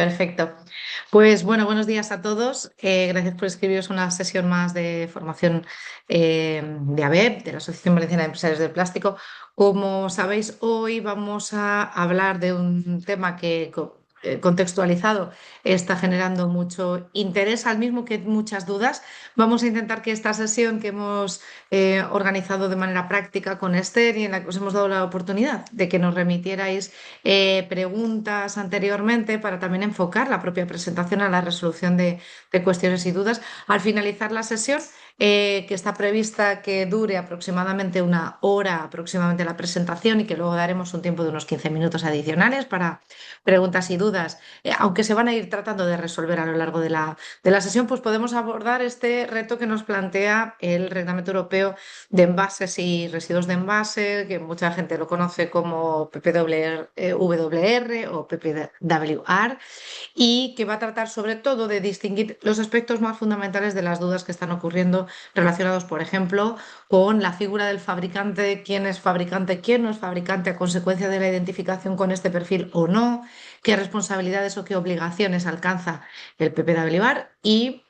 Perfecto. Pues bueno, buenos días a todos. Gracias por escribiros una sesión más de formación de ABEP, de la Asociación Valenciana de Empresarios del Plástico. Como sabéis, hoy vamos a hablar de un tema que contextualizado está generando mucho interés, al mismo que muchas dudas. Vamos a intentar que esta sesión que hemos organizado de manera práctica con Esther y en la que os hemos dado la oportunidad de que nos remitierais preguntas anteriormente para también enfocar la propia presentación a la resolución de cuestiones y dudas. Al finalizar la sesión, que está prevista que dure aproximadamente una hora aproximadamente la presentación y que luego daremos un tiempo de unos 15 minutos adicionales para preguntas y dudas, aunque se van a ir tratando de resolver a lo largo de la sesión, pues podemos abordar este reto que nos plantea el Reglamento Europeo de Envases y Residuos de Envase, que mucha gente lo conoce como PPWR o PPWR, y que va a tratar sobre todo de distinguir los aspectos más fundamentales de las dudas que están ocurriendo relacionados, por ejemplo, con la figura del fabricante, quién es fabricante, quién no es fabricante a consecuencia de la identificación con este perfil o no, qué responsabilidades o qué obligaciones alcanza el PPWR y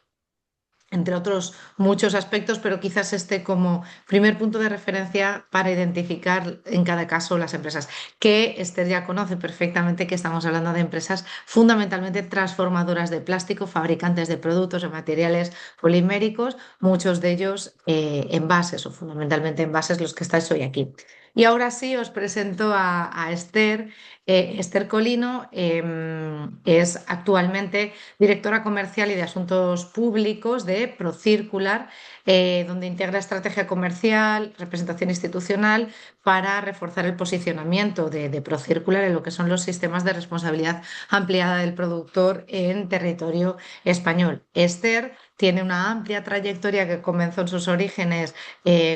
entre otros muchos aspectos, pero quizás este como primer punto de referencia para identificar en cada caso las empresas, que Esther ya conoce perfectamente que estamos hablando de empresas fundamentalmente transformadoras de plástico, fabricantes de productos o materiales poliméricos, muchos de ellos envases o fundamentalmente envases los que estáis hoy aquí. Y ahora sí os presento a Esther. Esther Colino es actualmente directora comercial y de asuntos públicos de Procircular, donde integra estrategia comercial, representación institucional para reforzar el posicionamiento de Procircular en lo que son los sistemas de responsabilidad ampliada del productor en territorio español. Esther tiene una amplia trayectoria que comenzó en sus orígenes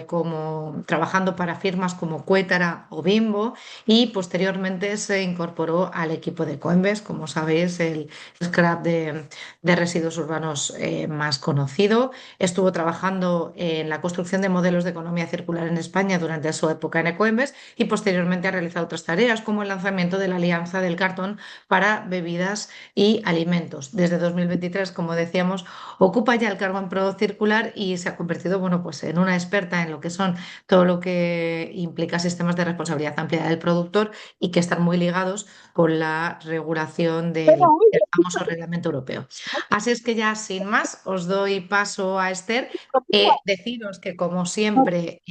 como trabajando para firmas como Cuétara o Bimbo y posteriormente se incorporó al equipo de Coembes, como sabéis, el scrap de residuos urbanos más conocido. Estuvo trabajando en la construcción de modelos de economía circular en España durante su época en Ecoembes y posteriormente ha realizado otras tareas como el lanzamiento de la Alianza del Cartón para bebidas y alimentos. Desde 2023, como decíamos, ocupa ya el cargo en Pro Circular y se ha convertido, bueno, pues en una experta en lo que son todo lo que implica sistemas de responsabilidad amplia del productor y que están muy ligados con la regulación del famoso reglamento europeo. Así es que ya sin más os doy paso a Esther. Deciros que como siempre,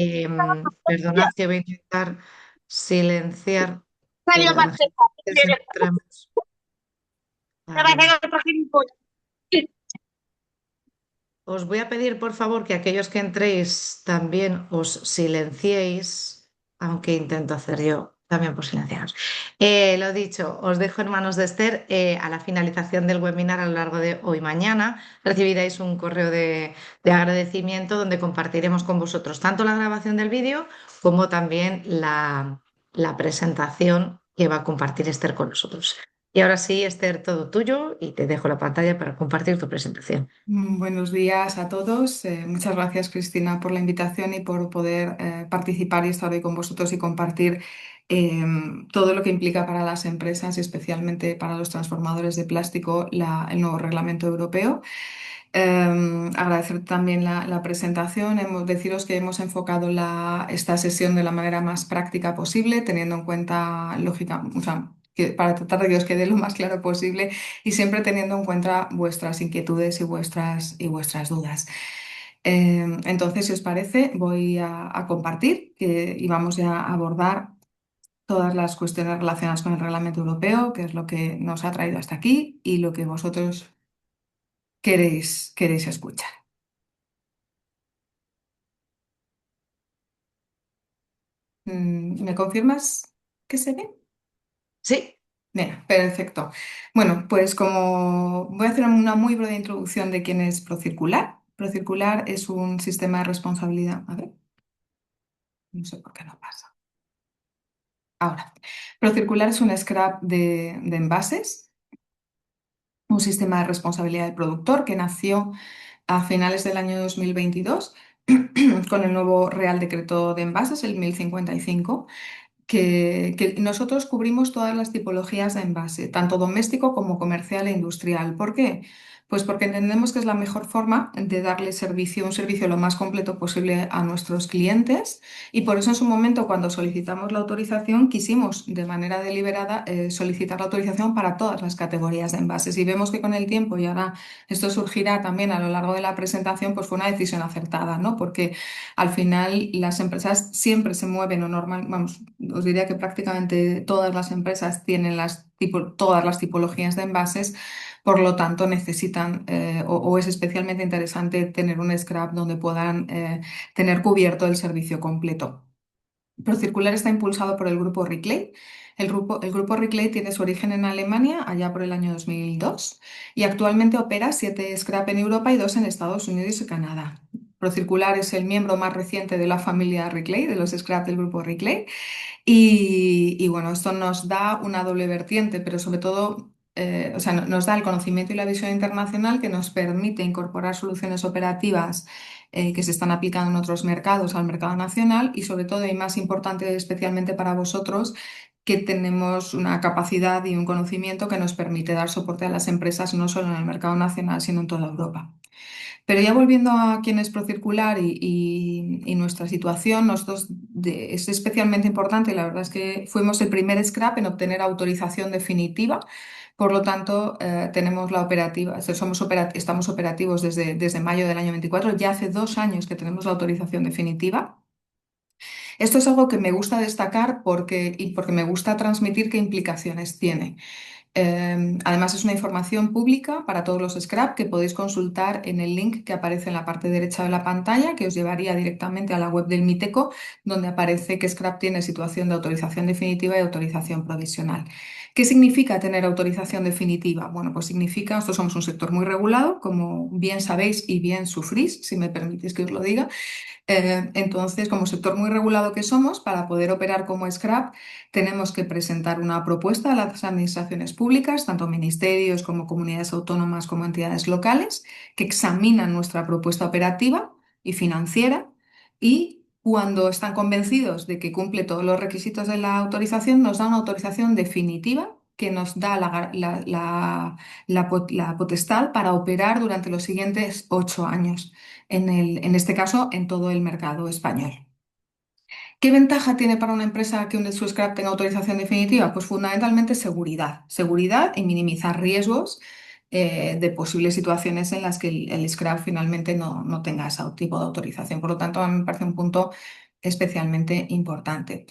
perdonad que voy a intentar silenciar que Salió a más la gente pesado. que entramos. Me A va a ver. hacer otro gilipollas. Os voy a pedir, por favor, que aquellos que entréis también os silenciéis, aunque intento hacer yo también por silenciaros. Lo dicho, os dejo en manos de Esther. A la finalización del webinar, a lo largo de hoy y mañana, recibiréis un correo de agradecimiento donde compartiremos con vosotros tanto la grabación del vídeo como también la presentación que va a compartir Esther con nosotros. Y ahora sí, Esther, todo tuyo y te dejo la pantalla para compartir tu presentación. Buenos días a todos. Muchas gracias, Cristina, por la invitación y por poder participar y estar hoy con vosotros y compartir eh, todo lo que implica para las empresas y especialmente para los transformadores de plástico el nuevo reglamento europeo. Agradecer también la presentación. Deciros que hemos enfocado esta sesión de la manera más práctica posible, teniendo en cuenta, lógica, o sea, para tratar de que os quede lo más claro posible y siempre teniendo en cuenta vuestras inquietudes y vuestras dudas. Entonces, si os parece, voy a compartir y vamos ya a abordar todas las cuestiones relacionadas con el Reglamento Europeo, que es lo que nos ha traído hasta aquí y lo que vosotros queréis escuchar. ¿Me confirmas que se ve? Sí. Bien, perfecto. Bueno, pues como voy a hacer una muy breve introducción de quién es Procircular. Procircular es un sistema de responsabilidad. A ver, no sé por qué no pasa. Ahora, Procircular es un scrap de envases, un sistema de responsabilidad del productor que nació a finales del año 2022 con el nuevo Real Decreto de Envases, el 1055, que nosotros cubrimos todas las tipologías de envase, tanto doméstico como comercial e industrial. ¿Por qué? Pues porque entendemos que es la mejor forma de darle servicio, un servicio lo más completo posible a nuestros clientes y por eso en su momento cuando solicitamos la autorización quisimos de manera deliberada solicitar la autorización para todas las categorías de envases y vemos que con el tiempo y ahora esto surgirá también a lo largo de la presentación, pues fue una decisión acertada, ¿no? Porque al final, las empresas siempre se mueven o normal, vamos, os diría que prácticamente todas las empresas tienen todas las tipologías de envases, por lo tanto necesitan o es especialmente interesante tener un scrap donde puedan tener cubierto el servicio completo. Procircular está impulsado por el grupo Riclay. El grupo Riclay tiene su origen en Alemania, allá por el año 2002, y actualmente opera 7 scrap en Europa y 2 en Estados Unidos y Canadá. Procircular es el miembro más reciente de la familia Riclay, de los scrap del grupo Riclay, y bueno, esto nos da una doble vertiente, pero sobre todo, o sea, nos da el conocimiento y la visión internacional que nos permite incorporar soluciones operativas que se están aplicando en otros mercados al mercado nacional y sobre todo, y más importante especialmente para vosotros, que tenemos una capacidad y un conocimiento que nos permite dar soporte a las empresas no solo en el mercado nacional, sino en toda Europa. Pero ya volviendo a quién es Procircular y nuestra situación, es especialmente importante, la verdad es que fuimos el primer scrap en obtener autorización definitiva, por lo tanto tenemos la operativa, estamos operativos desde mayo del año 24, ya hace 2 años que tenemos la autorización definitiva. Esto es algo que me gusta destacar porque me gusta transmitir qué implicaciones tiene. Además, es una información pública para todos los scrap que podéis consultar en el link que aparece en la parte derecha de la pantalla, que os llevaría directamente a la web del MITECO, donde aparece que scrap tiene situación de autorización definitiva y autorización provisional. ¿Qué significa tener autorización definitiva? Bueno, pues significa, nosotros somos un sector muy regulado, como bien sabéis y bien sufrís, si me permitís que os lo diga. Entonces, como sector muy regulado que somos, para poder operar como scrap, tenemos que presentar una propuesta a las administraciones públicas, tanto ministerios como comunidades autónomas como entidades locales, que examinan nuestra propuesta operativa y financiera y cuando están convencidos de que cumple todos los requisitos de la autorización, nos da una autorización definitiva que nos da la potestad para operar durante los siguientes 8 años en este caso, en todo el mercado español. ¿Qué ventaja tiene para una empresa que un su scrap tenga autorización definitiva? Pues fundamentalmente seguridad. Seguridad y minimizar riesgos de posibles situaciones en las que el scrap finalmente no tenga ese tipo de autorización. Por lo tanto, a mí me parece un punto especialmente importante.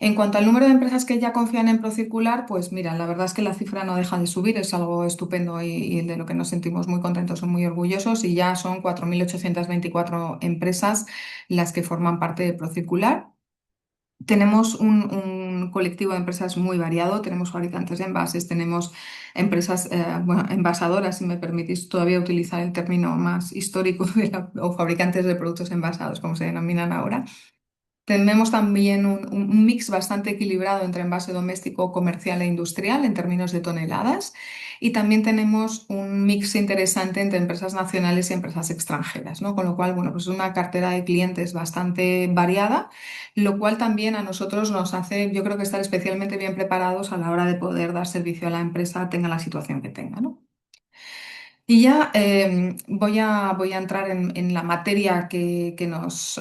En cuanto al número de empresas que ya confían en Procircular, pues mira, la verdad es que la cifra no deja de subir, es algo estupendo y de lo que nos sentimos muy contentos y muy orgullosos y ya son 4.824 empresas las que forman parte de Procircular. Tenemos un colectivo de empresas muy variado, tenemos fabricantes de envases, tenemos empresas, bueno, envasadoras, si me permitís todavía utilizar el término más histórico o fabricantes de productos envasados, como se denominan ahora. Tenemos también un mix bastante equilibrado entre envase doméstico, comercial e industrial en términos de toneladas. Y también tenemos un mix interesante entre empresas nacionales y empresas extranjeras, ¿no? Con lo cual, bueno, pues es una cartera de clientes bastante variada, lo cual también a nosotros nos hace, yo creo que estar especialmente bien preparados a la hora de poder dar servicio a la empresa, tenga la situación que tenga, ¿no? Y ya voy a entrar en la materia que nos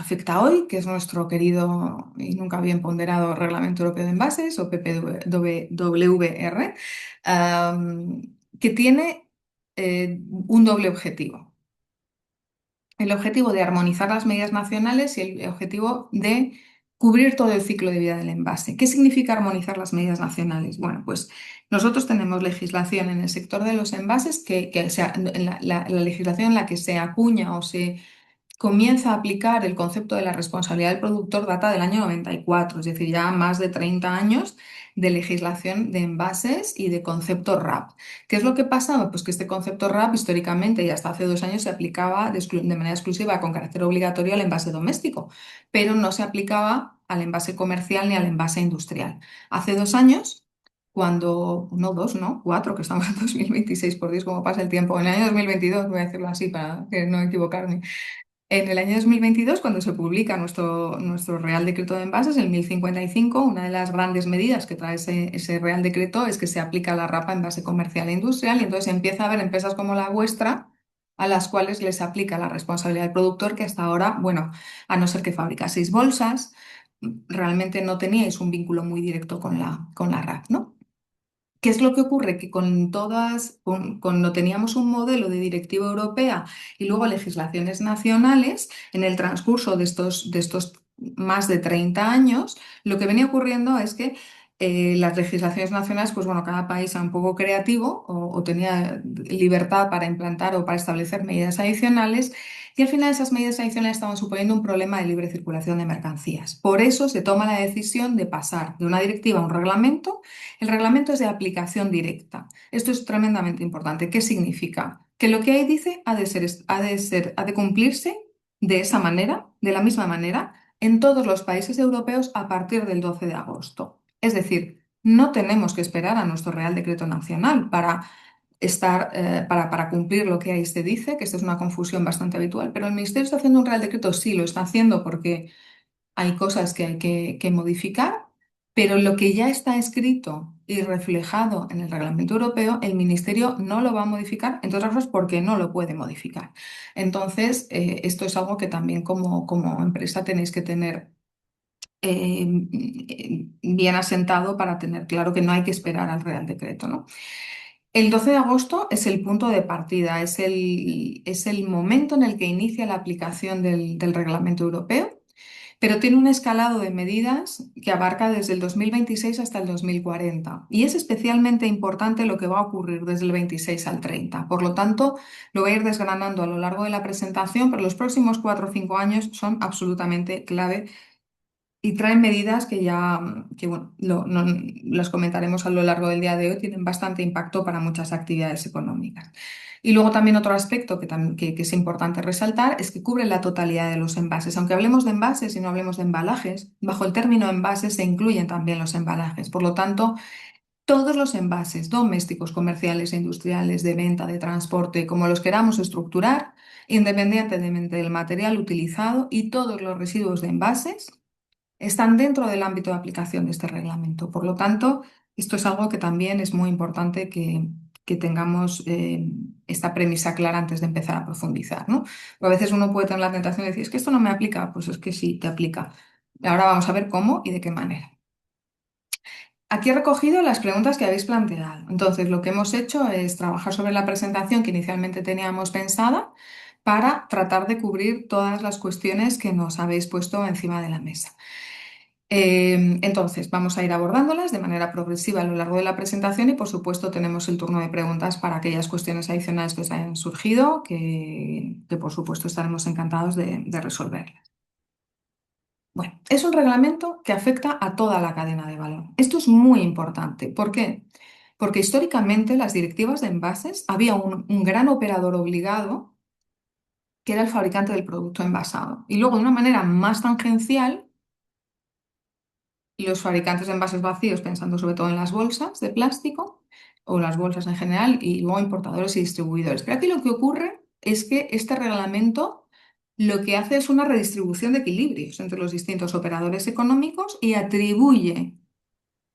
afecta hoy, que es nuestro querido y nunca bien ponderado Reglamento Europeo de Envases o PPWR, que tiene un doble objetivo. El objetivo de armonizar las medidas nacionales y el objetivo de cubrir todo el ciclo de vida del envase. ¿Qué significa armonizar las medidas nacionales? Bueno, pues nosotros tenemos legislación en el sector de los envases la legislación en la que se acuña o se comienza a aplicar el concepto de la responsabilidad del productor data del año 94, es decir, ya más de 30 años de legislación de envases y de concepto RAP. ¿Qué es lo que pasa? Pues que este concepto RAP históricamente y hasta hace 2 años se aplicaba de manera exclusiva con carácter obligatorio al envase doméstico, pero no se aplicaba al envase comercial ni al envase industrial. Hace 2 años, cuando, no dos, no, cuatro, que estamos en 2026, por Dios, cómo pasa el tiempo, en el año 2022, voy a decirlo así para que no equivocarme. En el año 2022, cuando se publica nuestro Real Decreto de Envases, el 1055, una de las grandes medidas que trae ese Real Decreto es que se aplica la RAPA envase comercial e industrial y entonces empieza a haber empresas como la vuestra a las cuales les aplica la responsabilidad del productor que hasta ahora, bueno, a no ser que fabricaseis bolsas, realmente no teníais un vínculo muy directo con la RAP, ¿no? ¿Qué es lo que ocurre? Que cuando teníamos un modelo de directiva europea y luego legislaciones nacionales, en el transcurso de estos más de 30 años, lo que venía ocurriendo es que las legislaciones nacionales, pues bueno, cada país era un poco creativo o tenía libertad para implantar o para establecer medidas adicionales. Y al final esas medidas adicionales estaban suponiendo un problema de libre circulación de mercancías. Por eso se toma la decisión de pasar de una directiva a un reglamento. El reglamento es de aplicación directa. Esto es tremendamente importante. ¿Qué significa? Que lo que ahí dice ha de cumplirse de esa manera, de la misma manera, en todos los países europeos a partir del 12 de agosto. Es decir, no tenemos que esperar a nuestro Real Decreto Nacional para cumplir lo que ahí se dice, que esto es una confusión bastante habitual, pero el Ministerio está haciendo un Real Decreto, sí, lo está haciendo porque hay cosas que hay que modificar, pero lo que ya está escrito y reflejado en el Reglamento Europeo, el Ministerio no lo va a modificar, entre otras cosas porque no lo puede modificar. Entonces, esto es algo que también como empresa tenéis que tener bien asentado para tener claro que no hay que esperar al Real Decreto, ¿no? El 12 de agosto es el punto de partida, es el momento en el que inicia la aplicación del Reglamento Europeo, pero tiene un escalado de medidas que abarca desde el 2026 hasta el 2040. Y es especialmente importante lo que va a ocurrir desde el 26 al 30. Por lo tanto, lo voy a ir desgranando a lo largo de la presentación, pero los próximos 4 o 5 años son absolutamente clave y traen medidas que ya, bueno, las comentaremos a lo largo del día de hoy, tienen bastante impacto para muchas actividades económicas. Y luego también otro aspecto que es importante resaltar es que cubre la totalidad de los envases. Aunque hablemos de envases y no hablemos de embalajes, bajo el término envases se incluyen también los embalajes. Por lo tanto, todos los envases domésticos, comerciales e industriales, de venta, de transporte, como los queramos estructurar, independientemente del material utilizado y todos los residuos de envases están dentro del ámbito de aplicación de este reglamento. Por lo tanto, esto es algo que también es muy importante que tengamos esta premisa clara antes de empezar a profundizar, ¿no? O a veces uno puede tener la tentación de decir, es que esto no me aplica, pues es que sí, te aplica. Ahora vamos a ver cómo y de qué manera. Aquí he recogido las preguntas que habéis planteado. Entonces, lo que hemos hecho es trabajar sobre la presentación que inicialmente teníamos pensada para tratar de cubrir todas las cuestiones que nos habéis puesto encima de la mesa. Entonces, vamos a ir abordándolas de manera progresiva a lo largo de la presentación y, por supuesto, tenemos el turno de preguntas para aquellas cuestiones adicionales que os hayan surgido, que, por supuesto, estaremos encantados de resolverlas. Bueno, es un reglamento que afecta a toda la cadena de valor. Esto es muy importante. ¿Por qué? Porque históricamente las directivas de envases había un gran operador obligado que era el fabricante del producto envasado. Y luego, de una manera más tangencial, los fabricantes de envases vacíos, pensando sobre todo en las bolsas de plástico o las bolsas en general, y luego importadores y distribuidores. Pero aquí lo que ocurre es que este reglamento lo que hace es una redistribución de equilibrios entre los distintos operadores económicos y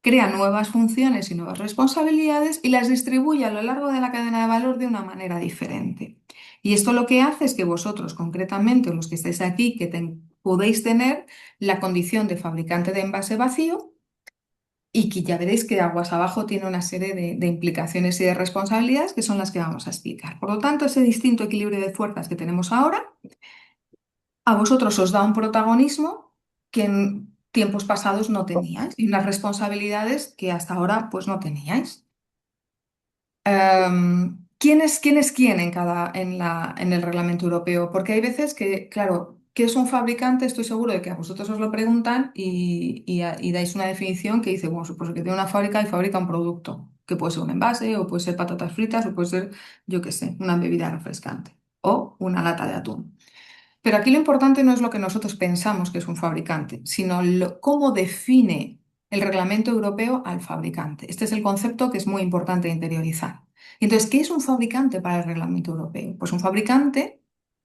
crea nuevas funciones y nuevas responsabilidades y las distribuye a lo largo de la cadena de valor de una manera diferente. Y esto lo que hace es que vosotros, concretamente, los que estáis aquí, podéis tener la condición de fabricante de envase vacío y que ya veréis que aguas abajo tiene una serie de implicaciones y de responsabilidades que son las que vamos a explicar. Por lo tanto, ese distinto equilibrio de fuerzas que tenemos ahora, a vosotros os da un protagonismo que en tiempos pasados no teníais y unas responsabilidades que hasta ahora pues no teníais. ¿Quién es quién en el reglamento europeo? Porque hay veces que, claro, ¿qué es un fabricante? Estoy seguro de que a vosotros os lo preguntan y dais una definición que dice, bueno, pues que tiene una fábrica y fabrica un producto, que puede ser un envase o puede ser patatas fritas o puede ser, yo qué sé, una bebida refrescante o una lata de atún. Pero aquí lo importante no es lo que nosotros pensamos que es un fabricante, sino cómo define el reglamento europeo al fabricante. Este es el concepto que es muy importante interiorizar. Entonces, ¿qué es un fabricante para el reglamento europeo? Pues un fabricante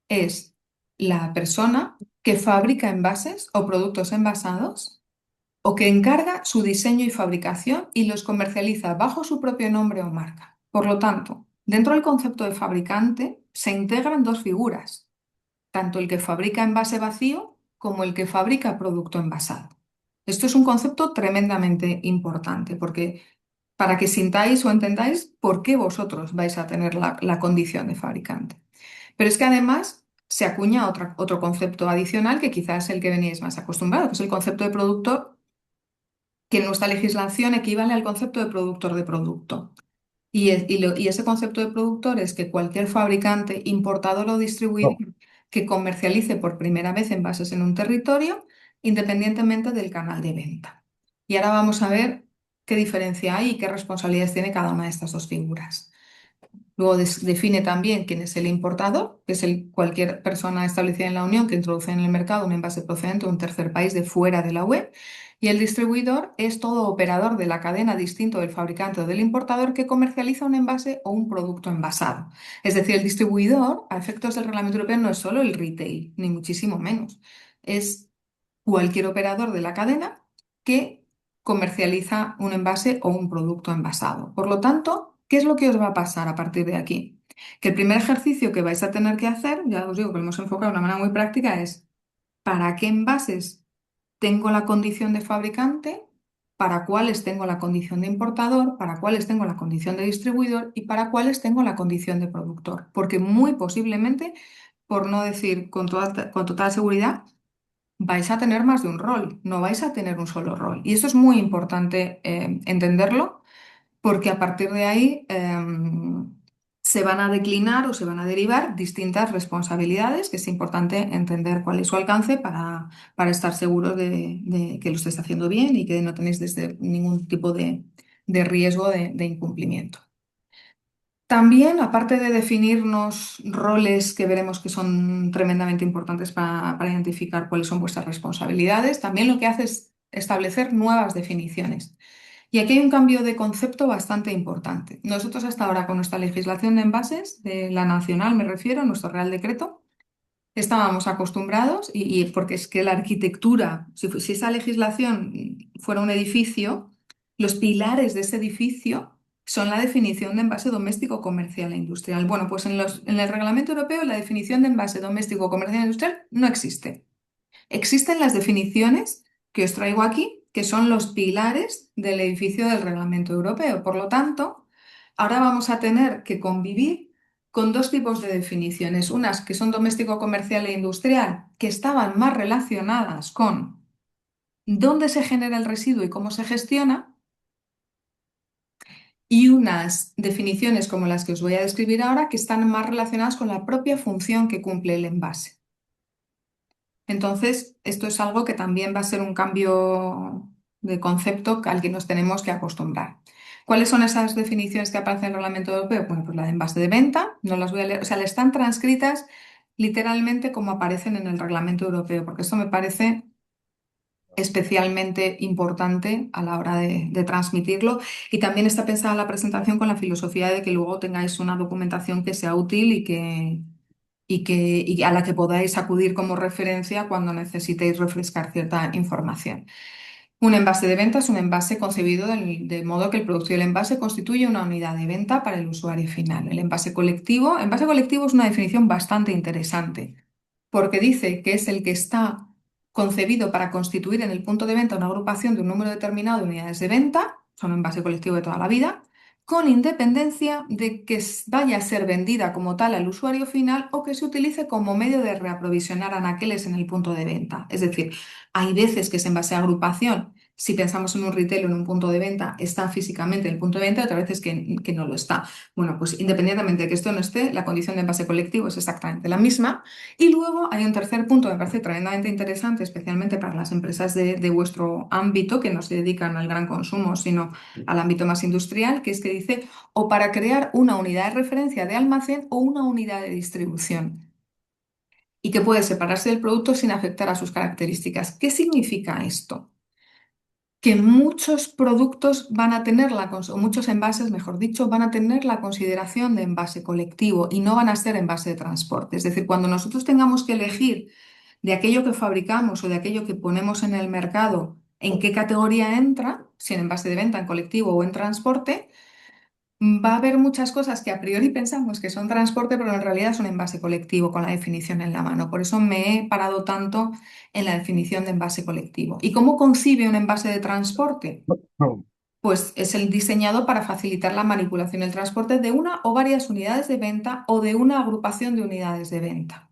es la persona que fabrica envases o productos envasados o que encarga su diseño y fabricación y los comercializa bajo su propio nombre o marca. Por lo tanto, dentro del concepto de fabricante se integran dos figuras, tanto el que fabrica envase vacío como el que fabrica producto envasado. Esto es un concepto tremendamente importante porque para que sintáis o entendáis por qué vosotros vais a tener la condición de fabricante. Pero es que además se acuña otro concepto adicional que quizás es el que veníais más acostumbrados, que es el concepto de productor, que en nuestra legislación equivale al concepto de productor de producto. Y ese concepto de productor es que cualquier fabricante, importador o distribuidor que comercialice por primera vez envases en un territorio, independientemente del canal de venta. Y ahora vamos a ver qué diferencia hay y qué responsabilidades tiene cada una de estas dos figuras. Luego define también quién es el importador, que es cualquier persona establecida en la Unión que introduce en el mercado un envase procedente de un tercer país de fuera de la UE. Y el distribuidor es todo operador de la cadena distinto del fabricante o del importador que comercializa un envase o un producto envasado. Es decir, el distribuidor, a efectos del Reglamento Europeo, no es solo el retail, ni muchísimo menos. Es cualquier operador de la cadena que comercializa un envase o un producto envasado. Por lo tanto, ¿qué es lo que os va a pasar a partir de aquí? Que el primer ejercicio que vais a tener que hacer, ya os digo que lo hemos enfocado de una manera muy práctica, es ¿para qué envases tengo la condición de fabricante? ¿Para cuáles tengo la condición de importador? ¿Para cuáles tengo la condición de distribuidor? ¿Y para cuáles tengo la condición de productor? Porque muy posiblemente, por no decir con total seguridad, vais a tener más de un rol, no vais a tener un solo rol. Y eso es muy importante entenderlo, porque a partir de ahí se van a declinar o se van a derivar distintas responsabilidades, que es importante entender cuál es su alcance para estar seguros de que lo estéis haciendo bien y que no tenéis desde ningún tipo de riesgo de incumplimiento. También, aparte de definirnos roles que veremos que son tremendamente importantes para identificar cuáles son vuestras responsabilidades, también lo que hace es establecer nuevas definiciones. Y aquí hay un cambio de concepto bastante importante. Nosotros hasta ahora con nuestra legislación de envases, de la nacional me refiero, nuestro Real Decreto, estábamos acostumbrados, y porque es que la arquitectura, si esa legislación fuera un edificio, los pilares de ese edificio son la definición de envase doméstico, comercial e industrial. Bueno, pues en el Reglamento Europeo la definición de envase doméstico, comercial e industrial no existe. Existen las definiciones que os traigo aquí, que son los pilares del edificio del Reglamento Europeo. Por lo tanto, ahora vamos a tener que convivir con dos tipos de definiciones, unas que son doméstico, comercial e industrial, que estaban más relacionadas con dónde se genera el residuo y cómo se gestiona, y unas definiciones como las que os voy a describir ahora, que están más relacionadas con la propia función que cumple el envase. Entonces, esto es algo que también va a ser un cambio de concepto al que nos tenemos que acostumbrar. ¿Cuáles son esas definiciones que aparecen en el Reglamento Europeo? Bueno, pues la de envase de venta, no las voy a leer, o sea, le están transcritas literalmente como aparecen en el Reglamento Europeo, porque esto me parece especialmente importante a la hora de transmitirlo. Y también está pensada la presentación con la filosofía de que luego tengáis una documentación que sea útil y a la que podáis acudir como referencia cuando necesitéis refrescar cierta información. Un envase de venta es un envase concebido de modo que el producto y el envase constituye una unidad de venta para el usuario final. Envase colectivo es una definición bastante interesante porque dice que es el que está concebido para constituir en el punto de venta una agrupación de un número determinado de unidades de venta, son un envase colectivo de toda la vida, con independencia de que vaya a ser vendida como tal al usuario final o que se utilice como medio de reaprovisionar anaqueles en el punto de venta. Es decir, hay veces que ese envase de agrupación, si pensamos en un retail o en un punto de venta, está físicamente en el punto de venta, y otras veces que no lo está. Bueno, pues independientemente de que esto no esté, la condición de envase colectivo es exactamente la misma. Y luego hay un tercer punto que me parece tremendamente interesante, especialmente para las empresas de vuestro ámbito, que no se dedican al gran consumo, sino al ámbito más industrial, que es que dice, o para crear una unidad de referencia de almacén o una unidad de distribución, y que puede separarse del producto sin afectar a sus características. ¿Qué significa esto? que muchos productos van a tener o muchos envases, mejor dicho, van a tener la consideración de envase colectivo y no van a ser envase de transporte. Es decir, cuando nosotros tengamos que elegir de aquello que fabricamos o de aquello que ponemos en el mercado, en qué categoría entra, si en envase de venta, en colectivo o en transporte, va a haber muchas cosas que a priori pensamos que son transporte, pero en realidad son envase colectivo con la definición en la mano. Por eso me he parado tanto en la definición de envase colectivo. ¿Y cómo concibe un envase de transporte? No. Pues es el diseñado para facilitar la manipulación y el transporte de una o varias unidades de venta o de una agrupación de unidades de venta.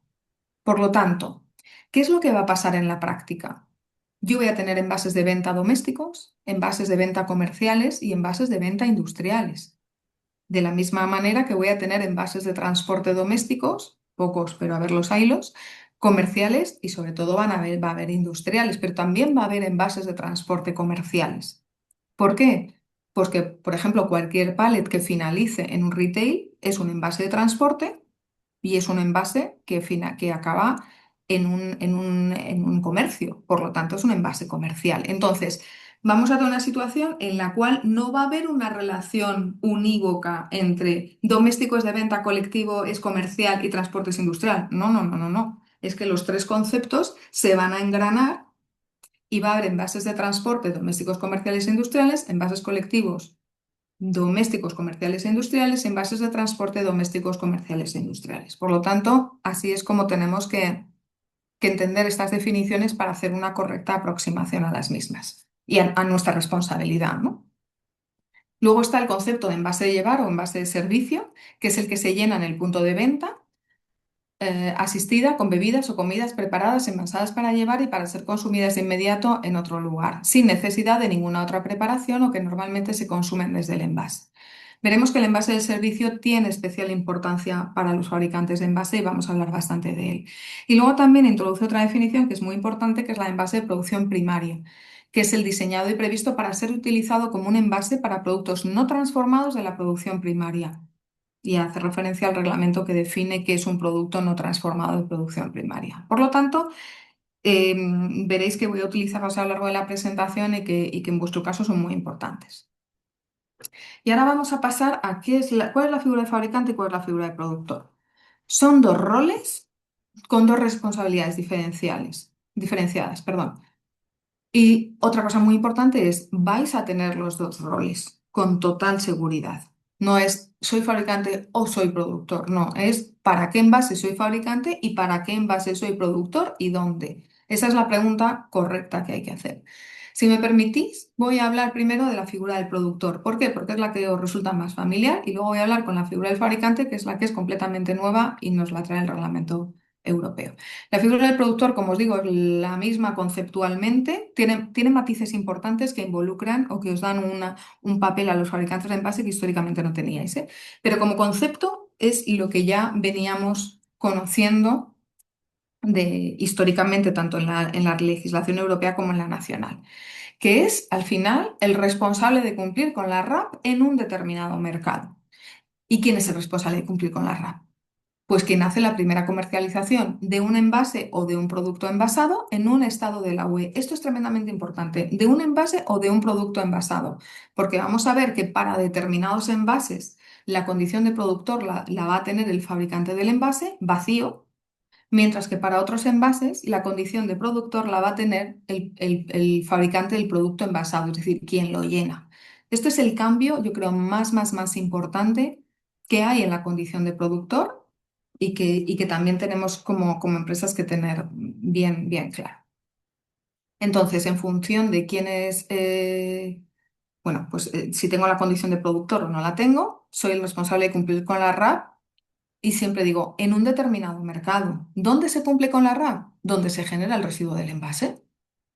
Por lo tanto, ¿qué es lo que va a pasar en la práctica? Yo voy a tener envases de venta domésticos, envases de venta comerciales y envases de venta industriales. De la misma manera que voy a tener envases de transporte domésticos, pocos, pero a ver los haylos, comerciales y sobre todo va a haber industriales, pero también va a haber envases de transporte comerciales. ¿Por qué? Pues que, por ejemplo, cualquier pallet que finalice en un retail es un envase de transporte y es un envase que acaba en un comercio. Por lo tanto, es un envase comercial. Entonces, vamos a tener una situación en la cual no va a haber una relación unívoca entre domésticos de venta, colectivo es comercial y transporte es industrial. No, no, no, no, no. Es que los tres conceptos se van a engranar y va a haber envases de transporte domésticos, comerciales e industriales, envases colectivos domésticos, comerciales e industriales, envases de transporte domésticos, comerciales e industriales. Por lo tanto, así es como tenemos que entender estas definiciones para hacer una correcta aproximación a las mismas y a nuestra responsabilidad, ¿no? Luego está el concepto de envase de llevar o envase de servicio, que es el que se llena en el punto de venta asistida con bebidas o comidas preparadas, envasadas para llevar y para ser consumidas de inmediato en otro lugar, sin necesidad de ninguna otra preparación o que normalmente se consumen desde el envase. Veremos que el envase de servicio tiene especial importancia para los fabricantes de envase y vamos a hablar bastante de él. Y luego también introduce otra definición que es muy importante, que es la de envase de producción primaria, que es el diseñado y previsto para ser utilizado como un envase para productos no transformados de la producción primaria y hace referencia al reglamento que define qué es un producto no transformado de producción primaria. Por lo tanto, veréis que voy a utilizarlos a lo largo de la presentación y que en vuestro caso son muy importantes. Y ahora vamos a pasar a cuál es la figura de fabricante y cuál es la figura de productor. Son dos roles con dos responsabilidades diferenciadas, perdón. Y otra cosa muy importante es, vais a tener los dos roles con total seguridad. No es soy fabricante o soy productor, no, es para qué envase soy fabricante y para qué envase soy productor y dónde. Esa es la pregunta correcta que hay que hacer. Si me permitís, voy a hablar primero de la figura del productor. ¿Por qué? Porque es la que os resulta más familiar y luego voy a hablar con la figura del fabricante, que es la que es completamente nueva y nos la trae el reglamento europeo. La figura del productor, como os digo, es la misma conceptualmente, tiene matices importantes que involucran o que os dan un papel a los fabricantes de envase que históricamente no teníais, ¿eh? Pero como concepto es lo que ya veníamos conociendo históricamente, tanto en la legislación europea como en la nacional, que es al final el responsable de cumplir con la RAP en un determinado mercado. ¿Y quién es el responsable de cumplir con la RAP? Pues quien hace la primera comercialización de un envase o de un producto envasado en un estado de la UE. Esto es tremendamente importante, de un envase o de un producto envasado, porque vamos a ver que para determinados envases la condición de productor la va a tener el fabricante del envase vacío, mientras que para otros envases la condición de productor la va a tener el fabricante del producto envasado, es decir, quien lo llena. Esto es el cambio, yo creo, más importante que hay en la condición de productor y que también tenemos como empresas que tener bien claro. Entonces, en función de quién es, bueno, pues si tengo la condición de productor o no la tengo, soy el responsable de cumplir con la RAP y siempre digo, en un determinado mercado. ¿Dónde se cumple con la RAP? Donde se genera el residuo del envase.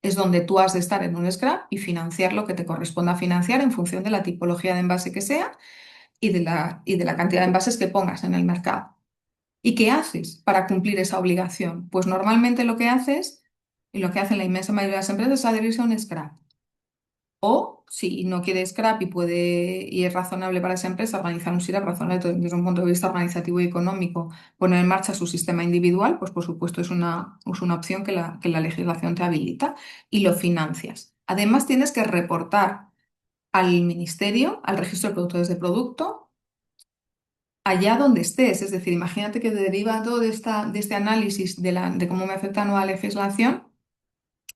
Es donde tú has de estar en un scrap y financiar lo que te corresponda financiar en función de la tipología de envase que sea y de la cantidad de envases que pongas en el mercado. ¿Y qué haces para cumplir esa obligación? Pues normalmente lo que haces, y lo que hacen la inmensa mayoría de las empresas, es adherirse a un scrap. O si no quiere scrap y es razonable para esa empresa organizar un SIRAP razonable desde un punto de vista organizativo y económico, poner en marcha su sistema individual, pues por supuesto es una opción que la legislación te habilita y lo financias. Además, tienes que reportar al ministerio, al registro de productores de producto, allá donde estés. Es decir, imagínate que derivado de este análisis de cómo me afecta la nueva legislación,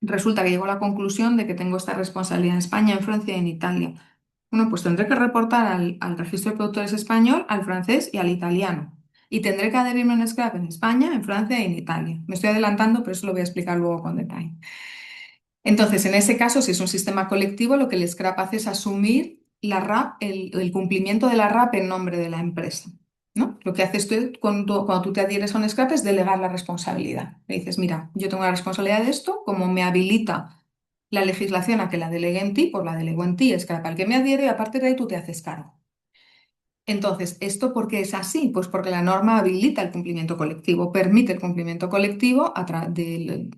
resulta que llego a la conclusión de que tengo esta responsabilidad en España, en Francia y en Italia. Bueno, pues tendré que reportar al registro de productores español, al francés y al italiano. Y tendré que adherirme a un SCRAP en España, en Francia y en Italia. Me estoy adelantando, pero eso lo voy a explicar luego con detalle. Entonces, en ese caso, si es un sistema colectivo, lo que el SCRAP hace es asumir la RAP, el cumplimiento de la RAP en nombre de la empresa, ¿no? Lo que haces tú cuando tú te adhieres a un SCRAP es delegar la responsabilidad. Le dices, mira, yo tengo la responsabilidad de esto, como me habilita la legislación a que la delegue en ti, pues la delego en ti, SCRAP al que me adhiere y a partir de ahí tú te haces cargo. Entonces, ¿esto por qué es así? Pues porque la norma habilita el cumplimiento colectivo, permite el cumplimiento colectivo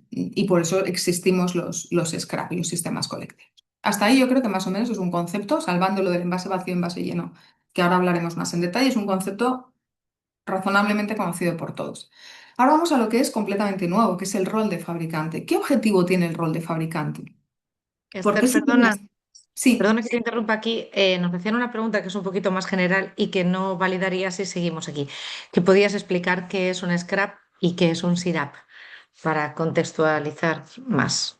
y por eso existimos los SCRAP, los sistemas colectivos. Hasta ahí yo creo que más o menos es un concepto, salvando lo del envase vacío, envase lleno, que ahora hablaremos más en detalle, es un concepto razonablemente conocido por todos. Ahora vamos a lo que es completamente nuevo, que es el rol de fabricante. ¿Qué objetivo tiene el rol de fabricante? ¿Por qué Esther, sí tienes? Sí. perdona que te interrumpa aquí. Nos hacían una pregunta que es un poquito más general y que no validaría si seguimos aquí. ¿Que podías explicar qué es un scrap y qué es un SIRAP para contextualizar más?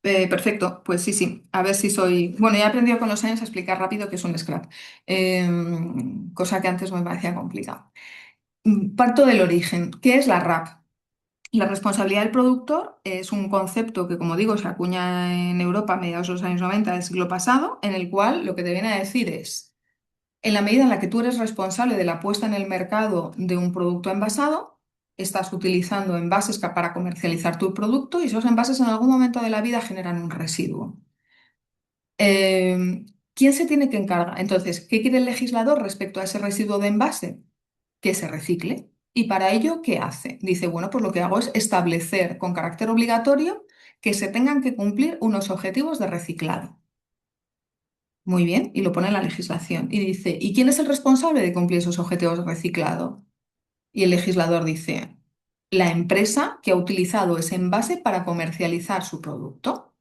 Perfecto, pues sí, sí. A ver si soy. Bueno, ya he aprendido con los años a explicar rápido qué es un scrap, cosa que antes me parecía complicado. Parto del origen. ¿Qué es la RAP? La responsabilidad del productor es un concepto que, como digo, se acuña en Europa a mediados de los años 90 del siglo pasado, en el cual lo que te viene a decir es, en la medida en la que tú eres responsable de la puesta en el mercado de un producto envasado, estás utilizando envases para comercializar tu producto y esos envases en algún momento de la vida generan un residuo. ¿Quién se tiene que encargar? Entonces, ¿qué quiere el legislador respecto a ese residuo de envase? Que se recicle. ¿Y para ello qué hace? Dice, bueno, pues lo que hago es establecer con carácter obligatorio que se tengan que cumplir unos objetivos de reciclado. Muy bien, y lo pone en la legislación. Y dice, ¿y quién es el responsable de cumplir esos objetivos de reciclado? Y el legislador dice, la empresa que ha utilizado ese envase para comercializar su producto.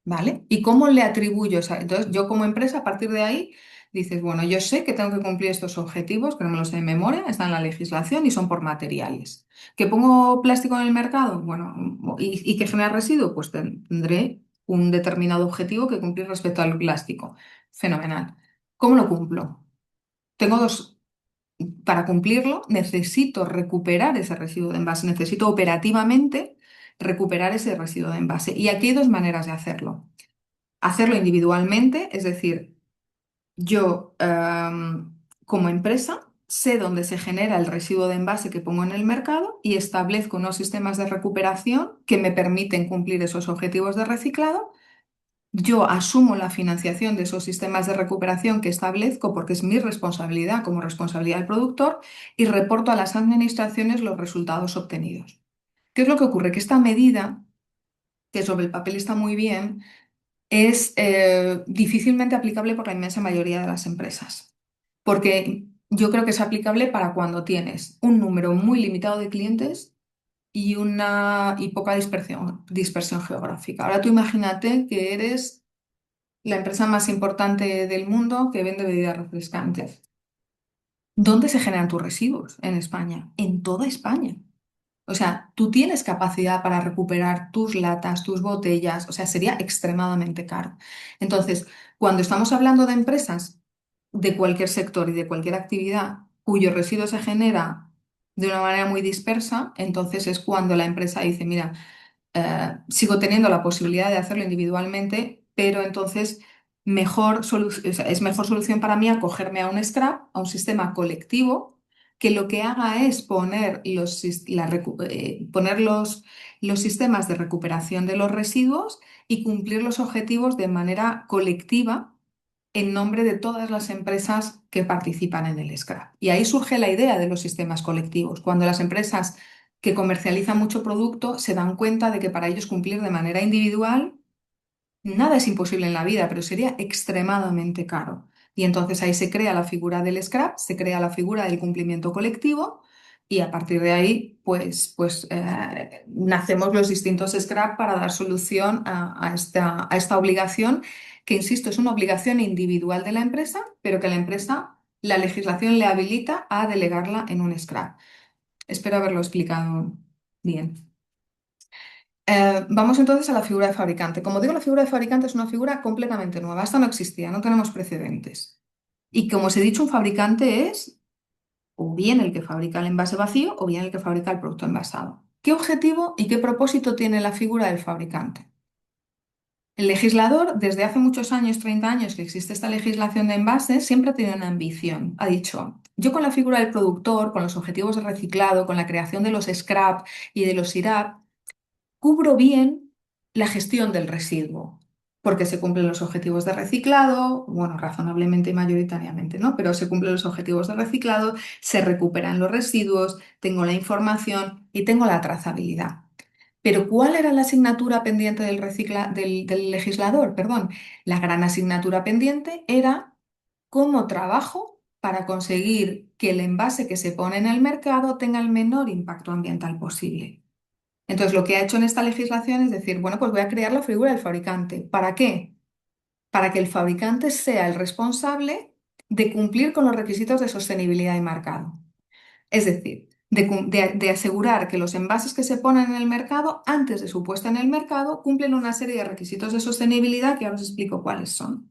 ¿Vale? ¿Y cómo le atribuyo esa? Entonces, yo como empresa, a partir de ahí, dices, bueno, yo sé que tengo que cumplir estos objetivos, que no me los sé de memoria, están en la legislación y son por materiales. ¿Que pongo plástico en el mercado? Bueno, ¿y que genera residuo? Pues tendré un determinado objetivo que cumplir respecto al plástico. Fenomenal. ¿Cómo lo cumplo? Tengo dos. Para cumplirlo, necesito recuperar ese residuo de envase, necesito operativamente recuperar ese residuo de envase. Y aquí hay dos maneras de hacerlo. Hacerlo individualmente, es decir, yo como empresa sé dónde se genera el residuo de envase que pongo en el mercado y establezco unos sistemas de recuperación que me permiten cumplir esos objetivos de reciclado. Yo asumo la financiación de esos sistemas de recuperación que establezco porque es mi responsabilidad como responsabilidad del productor y reporto a las administraciones los resultados obtenidos. ¿Qué es lo que ocurre? Que esta medida, que sobre el papel está muy bien, es difícilmente aplicable por la inmensa mayoría de las empresas, porque yo creo que es aplicable para cuando tienes un número muy limitado de clientes y poca dispersión geográfica. Ahora tú imagínate que eres la empresa más importante del mundo que vende bebidas refrescantes. ¿Dónde se generan tus residuos? En España, en toda España. O sea, tú tienes capacidad para recuperar tus latas, tus botellas, o sea, sería extremadamente caro. Entonces, cuando estamos hablando de empresas de cualquier sector y de cualquier actividad cuyo residuo se genera de una manera muy dispersa, entonces es cuando la empresa dice, mira, sigo teniendo la posibilidad de hacerlo individualmente, pero entonces o sea, es mejor solución para mí acogerme a un scrap, a un sistema colectivo, que lo que haga es poner poner los sistemas de recuperación de los residuos y cumplir los objetivos de manera colectiva en nombre de todas las empresas que participan en el scrap. Y ahí surge la idea de los sistemas colectivos, cuando las empresas que comercializan mucho producto se dan cuenta de que para ellos cumplir de manera individual nada es imposible en la vida, pero sería extremadamente caro. Y entonces ahí se crea la figura del scrap, se crea la figura del cumplimiento colectivo y a partir de ahí, nacemos los distintos scrap para dar solución a esta obligación, que insisto, es una obligación individual de la empresa, pero que la empresa, la legislación le habilita a delegarla en un scrap. Espero haberlo explicado bien. Vamos entonces a la figura de fabricante. Como digo, la figura de fabricante es una figura completamente nueva. Esta no existía, no tenemos precedentes. Y como os he dicho, un fabricante es o bien el que fabrica el envase vacío o bien el que fabrica el producto envasado. ¿Qué objetivo y qué propósito tiene la figura del fabricante? El legislador, desde hace muchos años, 30 años que existe esta legislación de envases, siempre ha tenido una ambición. Ha dicho, yo con la figura del productor, con los objetivos de reciclado, con la creación de los scrap y de los IRAP, cubro bien la gestión del residuo, porque se cumplen los objetivos de reciclado, bueno, razonablemente y mayoritariamente, ¿no? Pero se cumplen los objetivos de reciclado, se recuperan los residuos, tengo la información y tengo la trazabilidad. Pero ¿cuál era la asignatura pendiente del legislador? Perdón, la gran asignatura pendiente era cómo trabajo para conseguir que el envase que se pone en el mercado tenga el menor impacto ambiental posible. Entonces, lo que ha hecho en esta legislación es decir, bueno, pues voy a crear la figura del fabricante. ¿Para qué? Para que el fabricante sea el responsable de cumplir con los requisitos de sostenibilidad y marcado. Es decir, de asegurar que los envases que se ponen en el mercado, antes de su puesta en el mercado, cumplen una serie de requisitos de sostenibilidad que ahora os explico cuáles son.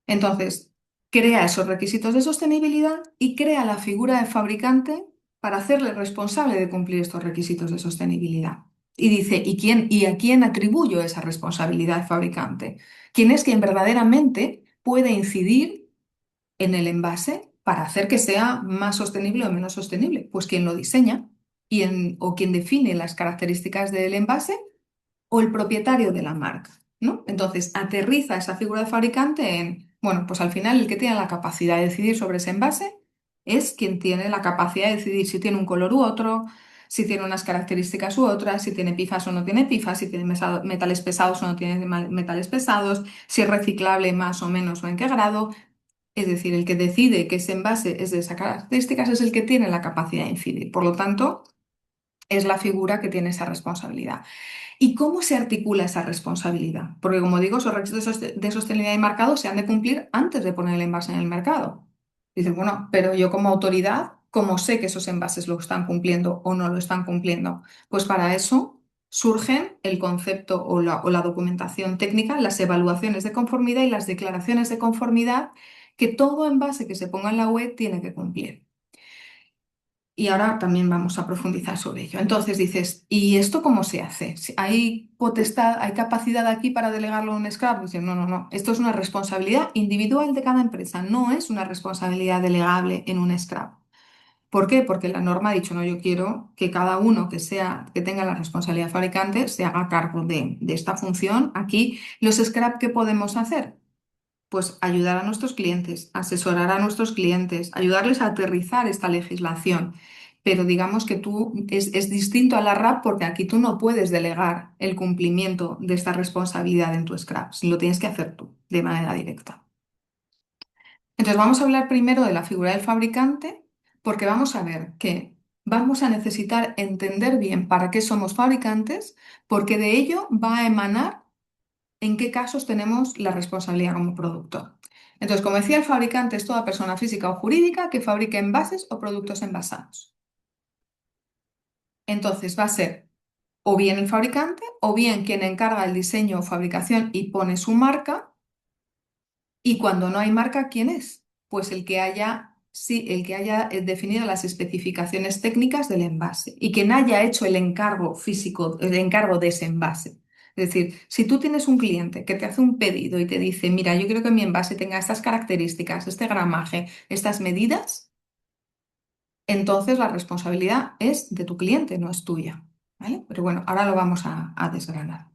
Entonces, crea esos requisitos de sostenibilidad y crea la figura de fabricante para hacerle responsable de cumplir estos requisitos de sostenibilidad. Y dice, ¿y a quién atribuyo esa responsabilidad de fabricante? ¿Quién es quien verdaderamente puede incidir en el envase para hacer que sea más sostenible o menos sostenible? Pues quien lo diseña o quien define las características del envase o el propietario de la marca, ¿no? Entonces, aterriza esa figura de fabricante en, bueno, pues al final el que tiene la capacidad de decidir sobre ese envase es quien tiene la capacidad de decidir si tiene un color u otro, si tiene unas características u otras, si tiene pifas o no tiene pifas, si tiene metales pesados o no tiene metales pesados, si es reciclable más o menos o en qué grado. Es decir, el que decide que ese envase es de esas características es el que tiene la capacidad de incidir. Por lo tanto, es la figura que tiene esa responsabilidad. ¿Y cómo se articula esa responsabilidad? Porque, como digo, esos requisitos de sostenibilidad y marcado se han de cumplir antes de poner el envase en el mercado. Dices, bueno, pero yo como autoridad, ¿cómo sé que esos envases lo están cumpliendo o no lo están cumpliendo? Pues para eso surgen el concepto o la documentación técnica, las evaluaciones de conformidad y las declaraciones de conformidad que todo envase que se ponga en la web tiene que cumplir. Y ahora también vamos a profundizar sobre ello. Entonces dices, ¿y esto cómo se hace? ¿Hay potestad, hay capacidad aquí para delegarlo en un scrap? Dices, no, no, no. Esto es una responsabilidad individual de cada empresa, no es una responsabilidad delegable en un scrap. ¿Por qué? Porque la norma ha dicho, no, yo quiero que cada uno que tenga la responsabilidad fabricante se haga cargo de esta función. Aquí, los scrap, ¿qué podemos hacer? Pues ayudar a nuestros clientes, asesorar a nuestros clientes, ayudarles a aterrizar esta legislación. Pero digamos que es distinto a la RAP porque aquí tú no puedes delegar el cumplimiento de esta responsabilidad en tu scrap, lo tienes que hacer tú de manera directa. Entonces vamos a hablar primero de la figura del fabricante porque vamos a ver que vamos a necesitar entender bien para qué somos fabricantes porque de ello va a emanar en qué casos tenemos la responsabilidad como productor. Entonces, como decía, el fabricante es toda persona física o jurídica que fabrique envases o productos envasados. Entonces, va a ser o bien el fabricante o bien quien encarga el diseño o fabricación y pone su marca. Y cuando no hay marca, ¿quién es? Pues el que haya definido las especificaciones técnicas del envase y quien haya hecho el encargo físico, el encargo de ese envase. Es decir, si tú tienes un cliente que te hace un pedido y te dice, mira, yo quiero que mi envase tenga estas características, este gramaje, estas medidas, entonces la responsabilidad es de tu cliente, no es tuya. ¿Vale? Pero bueno, ahora lo vamos a desgranar.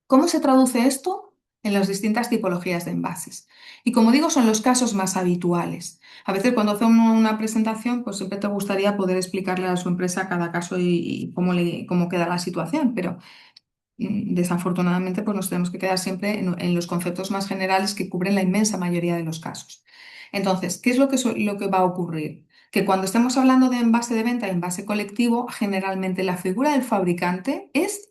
¿Cómo se traduce esto en las distintas tipologías de envases? Y como digo, son los casos más habituales. A veces cuando hace uno una presentación, pues siempre te gustaría poder explicarle a su empresa cada caso y cómo queda la situación, pero desafortunadamente pues nos tenemos que quedar siempre en los conceptos más generales que cubren la inmensa mayoría de los casos. Entonces, ¿qué es lo que va a ocurrir? que cuando estemos hablando de envase de venta y envase colectivo, generalmente la figura del fabricante es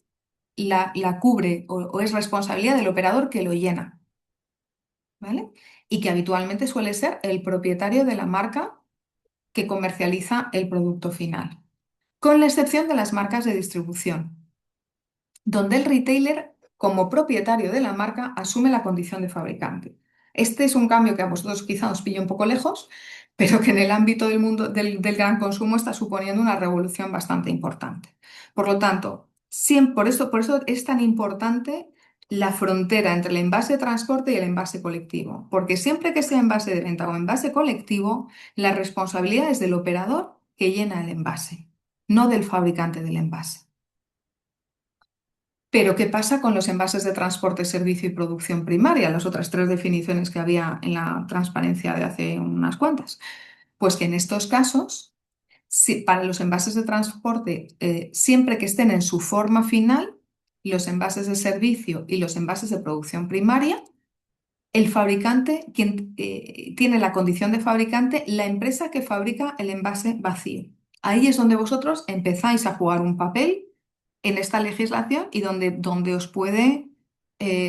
la cubre o es responsabilidad del operador que lo llena, ¿vale? Y que habitualmente suele ser el propietario de la marca que comercializa el producto final, con la excepción de las marcas de distribución, donde el retailer, como propietario de la marca, asume la condición de fabricante. Este es un cambio que a vosotros quizá os pille un poco lejos, pero que en el ámbito del mundo del gran consumo está suponiendo una revolución bastante importante. Por lo tanto, por eso es tan importante la frontera entre el envase de transporte y el envase colectivo, porque siempre que sea envase de venta o envase colectivo, la responsabilidad es del operador que llena el envase, no del fabricante del envase. Pero, ¿qué pasa con los envases de transporte, servicio y producción primaria? Las otras tres definiciones que había en la transparencia de hace unas cuantas. Pues que en estos casos, para los envases de transporte, siempre que estén en su forma final, los envases de servicio y los envases de producción primaria, el fabricante, quien tiene la condición de fabricante, la empresa que fabrica el envase vacío. Ahí es donde vosotros empezáis a jugar un papel en esta legislación y donde os puede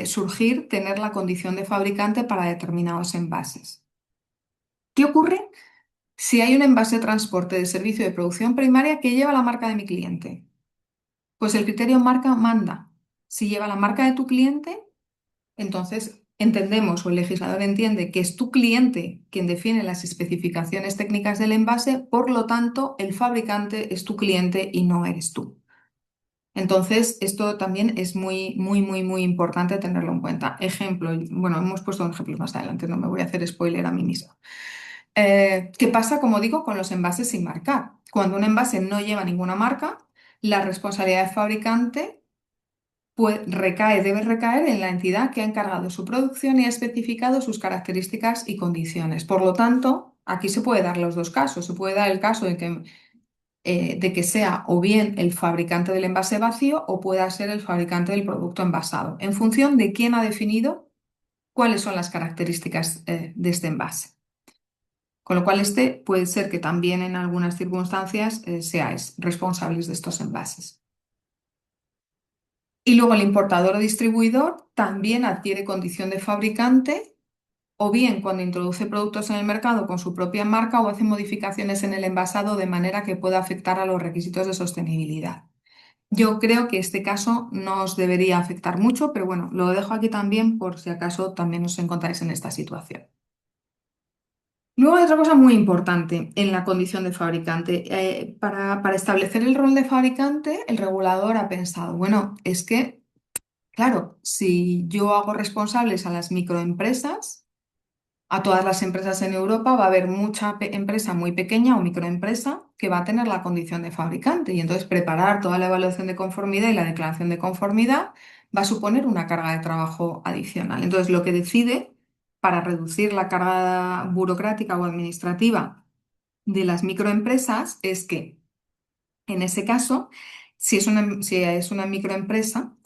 surgir tener la condición de fabricante para determinados envases. ¿Qué ocurre si hay un envase de transporte de servicio de producción primaria que lleva la marca de mi cliente? Pues el criterio marca manda. Si lleva la marca de tu cliente, entonces entendemos o el legislador entiende que es tu cliente quien define las especificaciones técnicas del envase, por lo tanto, el fabricante es tu cliente y no eres tú. Entonces, esto también es muy, muy, muy, muy importante tenerlo en cuenta. Ejemplo, bueno, hemos puesto un ejemplo más adelante, no me voy a hacer spoiler a mí misma. ¿Qué pasa, como digo, con los envases sin marcar? Cuando un envase no lleva ninguna marca, la responsabilidad del fabricante debe recaer en la entidad que ha encargado su producción y ha especificado sus características y condiciones. Por lo tanto, aquí se puede dar los dos casos. Se puede dar el caso de que sea o bien el fabricante del envase vacío o pueda ser el fabricante del producto envasado, en función de quién ha definido cuáles son las características de este envase. Con lo cual, este puede ser que también en algunas circunstancias seáis responsables de estos envases. Y luego el importador o distribuidor también adquiere condición de fabricante o bien cuando introduce productos en el mercado con su propia marca o hace modificaciones en el envasado de manera que pueda afectar a los requisitos de sostenibilidad. Yo creo que este caso no os debería afectar mucho, pero bueno, lo dejo aquí también por si acaso también os encontráis en esta situación. Luego hay otra cosa muy importante en la condición de fabricante. Para establecer el rol de fabricante, el regulador ha pensado, bueno, es que, claro, si yo hago responsables a las microempresas, a todas las empresas en Europa va a haber mucha empresa muy pequeña o microempresa que va a tener la condición de fabricante y entonces preparar toda la evaluación de conformidad y la declaración de conformidad va a suponer una carga de trabajo adicional. Entonces, lo que decide para reducir la carga burocrática o administrativa de las microempresas es que, en ese caso, si es una microempresa,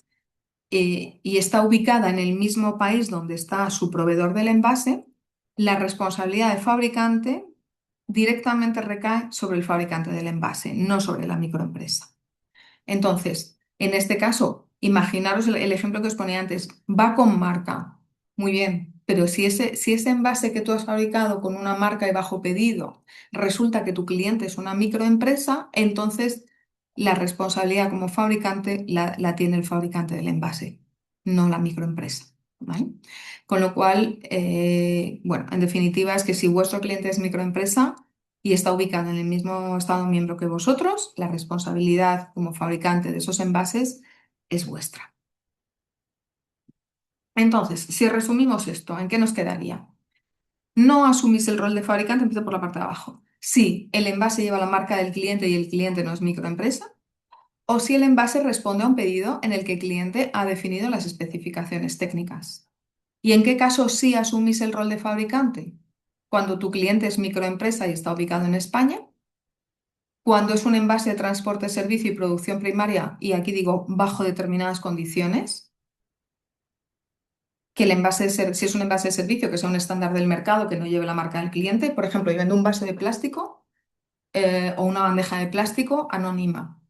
y está ubicada en el mismo país donde está su proveedor del envase, la responsabilidad del fabricante directamente recae sobre el fabricante del envase, no sobre la microempresa. Entonces, en este caso, imaginaros el ejemplo que os ponía antes, va con marca, muy bien, pero si ese envase que tú has fabricado con una marca y bajo pedido resulta que tu cliente es una microempresa, entonces la responsabilidad como fabricante la tiene el fabricante del envase, no la microempresa. ¿Vale? Con lo cual, bueno, en definitiva es que si vuestro cliente es microempresa, y está ubicada en el mismo Estado miembro que vosotros, la responsabilidad como fabricante de esos envases es vuestra. Entonces, si resumimos esto, ¿en qué nos quedaría? No asumís el rol de fabricante, empiezo por la parte de abajo. Si el envase lleva la marca del cliente y el cliente no es microempresa, o si el envase responde a un pedido en el que el cliente ha definido las especificaciones técnicas. ¿Y en qué caso sí asumís el rol de fabricante? Cuando tu cliente es microempresa y está ubicado en España, cuando es un envase de transporte, servicio y producción primaria, y aquí digo bajo determinadas condiciones, que si es un envase de servicio que sea un estándar del mercado que no lleve la marca del cliente, por ejemplo, yo vendo un vaso de plástico o una bandeja de plástico anónima,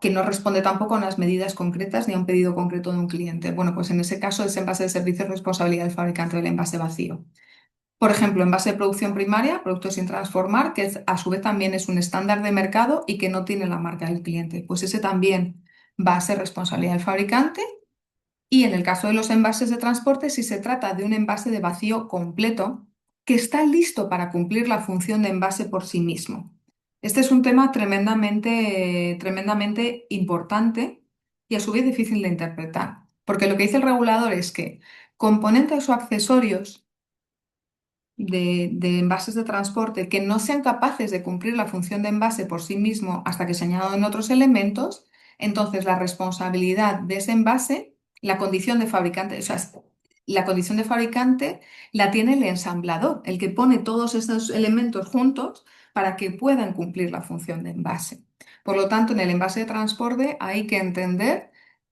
que no responde tampoco a unas medidas concretas ni a un pedido concreto de un cliente. Bueno, pues en ese caso ese envase de servicio es responsabilidad del fabricante del envase vacío. Por ejemplo, envase de producción primaria, productos sin transformar, que a su vez también es un estándar de mercado y que no tiene la marca del cliente. Pues ese también va a ser responsabilidad del fabricante. Y en el caso de los envases de transporte, si se trata de un envase de vacío completo, que está listo para cumplir la función de envase por sí mismo. Este es un tema tremendamente importante y a su vez difícil de interpretar, porque lo que dice el regulador es que componentes o accesorios de envases de transporte que no sean capaces de cumplir la función de envase por sí mismo hasta que se añadan otros elementos, entonces la responsabilidad de ese envase, la condición de fabricante, o sea, la condición de fabricante la tiene el ensamblador, el que pone todos estos elementos juntos para que puedan cumplir la función de envase. Por lo tanto, en el envase de transporte hay que entender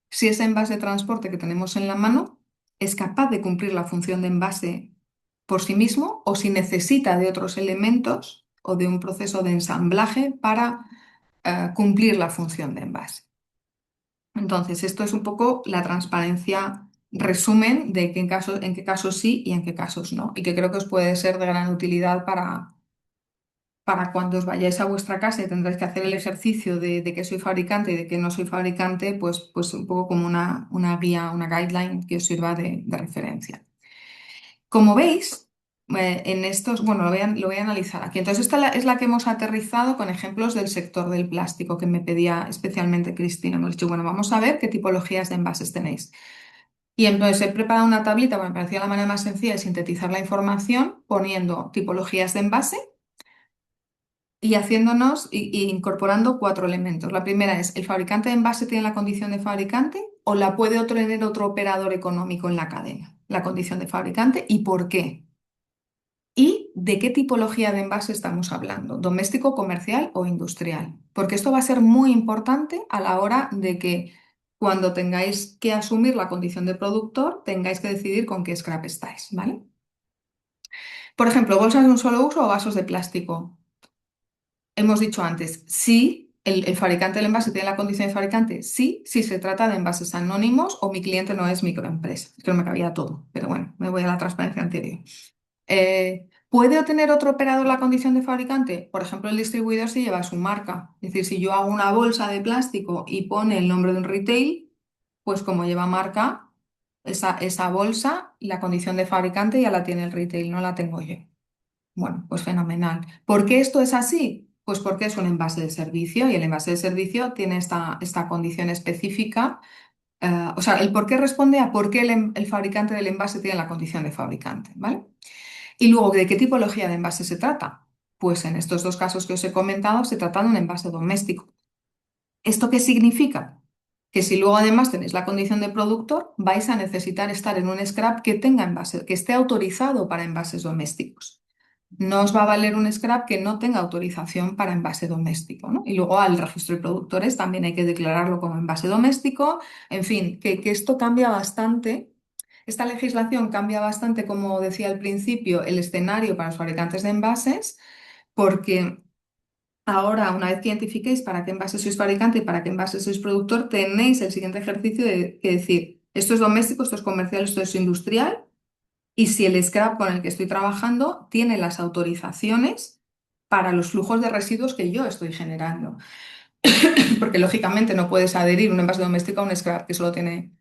si ese envase de transporte que tenemos en la mano es capaz de cumplir la función de envase por sí mismo o si necesita de otros elementos o de un proceso de ensamblaje para cumplir la función de envase. Entonces, esto es un poco la transparencia resumen de en qué casos sí y en qué casos no, y que creo que os puede ser de gran utilidad para cuando os vayáis a vuestra casa y tendréis que hacer el ejercicio de que soy fabricante y de que no soy fabricante, pues un poco como una guía, una guideline que os sirva de referencia. Como veis, en estos, bueno, lo voy a analizar aquí. Entonces, es la que hemos aterrizado con ejemplos del sector del plástico que me pedía especialmente Cristina. Hemos dicho, bueno, vamos a ver qué tipologías de envases tenéis. Y entonces he preparado una tablita, me parecía la manera más sencilla de sintetizar la información, poniendo tipologías de envase y haciéndonos y incorporando 4 elementos. La primera es, ¿el fabricante de envase tiene la condición de fabricante o la puede tener otro operador económico en la cadena? La condición de fabricante y por qué. ¿Y de qué tipología de envase estamos hablando? ¿Doméstico, comercial o industrial? Porque esto va a ser muy importante a la hora de que cuando tengáis que asumir la condición de productor, tengáis que decidir con qué scrap estáis, ¿vale? Por ejemplo, bolsas de un solo uso o vasos de plástico. Hemos dicho antes, sí, el fabricante del envase tiene la condición de fabricante, sí, si se trata de envases anónimos o mi cliente no es microempresa. Es que no me cabía todo, pero bueno, me voy a la transparencia anterior. ¿Puede obtener otro operador la condición de fabricante? Por ejemplo, el distribuidor si lleva su marca. Es decir, si yo hago una bolsa de plástico y pone el nombre de un retail, pues como lleva marca, esa bolsa, la condición de fabricante ya la tiene el retail, no la tengo yo. Bueno, pues fenomenal. ¿Por qué esto es así? Pues porque es un envase de servicio y el envase de servicio tiene esta condición específica. O sea, el por qué responde a por qué el fabricante del envase tiene la condición de fabricante, ¿vale? Y luego, ¿de qué tipología de envase se trata? Pues en estos 2 casos que os he comentado, se trata de un envase doméstico. ¿Esto qué significa? Que si luego además tenéis la condición de productor, vais a necesitar estar en un scrap que tenga envase, que esté autorizado para envases domésticos. No os va a valer un scrap que no tenga autorización para envase doméstico, ¿no? Y luego al registro de productores también hay que declararlo como envase doméstico. En fin, que esto cambia bastante. Esta legislación cambia bastante, como decía al principio, el escenario para los fabricantes de envases, porque ahora, una vez que identifiquéis para qué envase sois fabricante y para qué envase sois productor, tenéis el siguiente ejercicio de que decir, esto es doméstico, esto es comercial, esto es industrial, y si el scrap con el que estoy trabajando tiene las autorizaciones para los flujos de residuos que yo estoy generando. Porque lógicamente no puedes adherir un envase doméstico a un scrap que solo tiene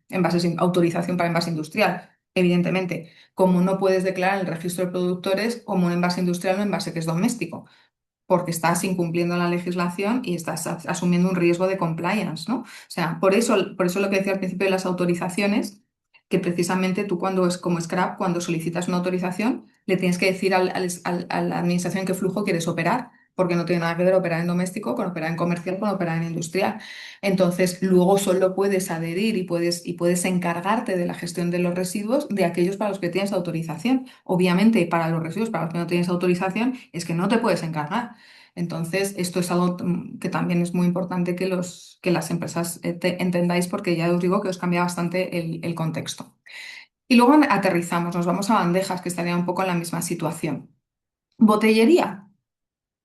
autorización para envase industrial. Evidentemente, como no puedes declarar en el registro de productores como un envase industrial o un envase que es doméstico, porque estás incumpliendo la legislación y estás asumiendo un riesgo de compliance, ¿no? O sea, por eso lo que decía al principio de las autorizaciones, que precisamente tú cuando es como scrap, cuando solicitas una autorización, le tienes que decir a la administración qué flujo quieres operar, porque no tiene nada que ver operar en doméstico con operar en comercial, con operar en industrial. Entonces, luego solo puedes adherir y puedes encargarte de la gestión de los residuos de aquellos para los que tienes autorización. Obviamente, para los residuos para los que no tienes autorización, es que no te puedes encargar. Entonces, esto es algo que también es muy importante que las empresas entendáis porque ya os digo que os cambia bastante el contexto. Y luego aterrizamos, nos vamos a bandejas, que estaría un poco en la misma situación. Botellería.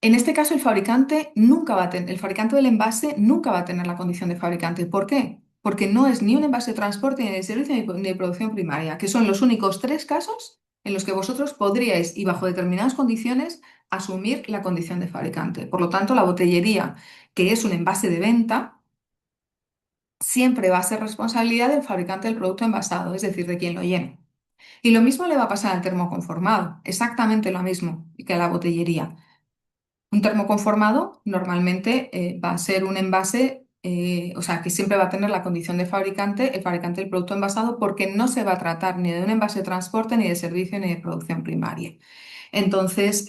En este caso, el fabricante nunca va a tener, el fabricante del envase nunca va a tener la condición de fabricante. ¿Por qué? Porque no es ni un envase de transporte, ni de servicio, ni de producción primaria, que son los únicos tres casos en los que vosotros podríais, y bajo determinadas condiciones, asumir la condición de fabricante. Por lo tanto, la botellería, que es un envase de venta, siempre va a ser responsabilidad del fabricante del producto envasado, es decir, de quien lo llene. Y lo mismo le va a pasar al termoconformado, exactamente lo mismo que a la botellería. Un termoconformado normalmente va a ser un envase, o sea, que siempre va a tener la condición de fabricante, el fabricante del producto envasado, porque no se va a tratar ni de un envase de transporte, ni de servicio, ni de producción primaria. Entonces,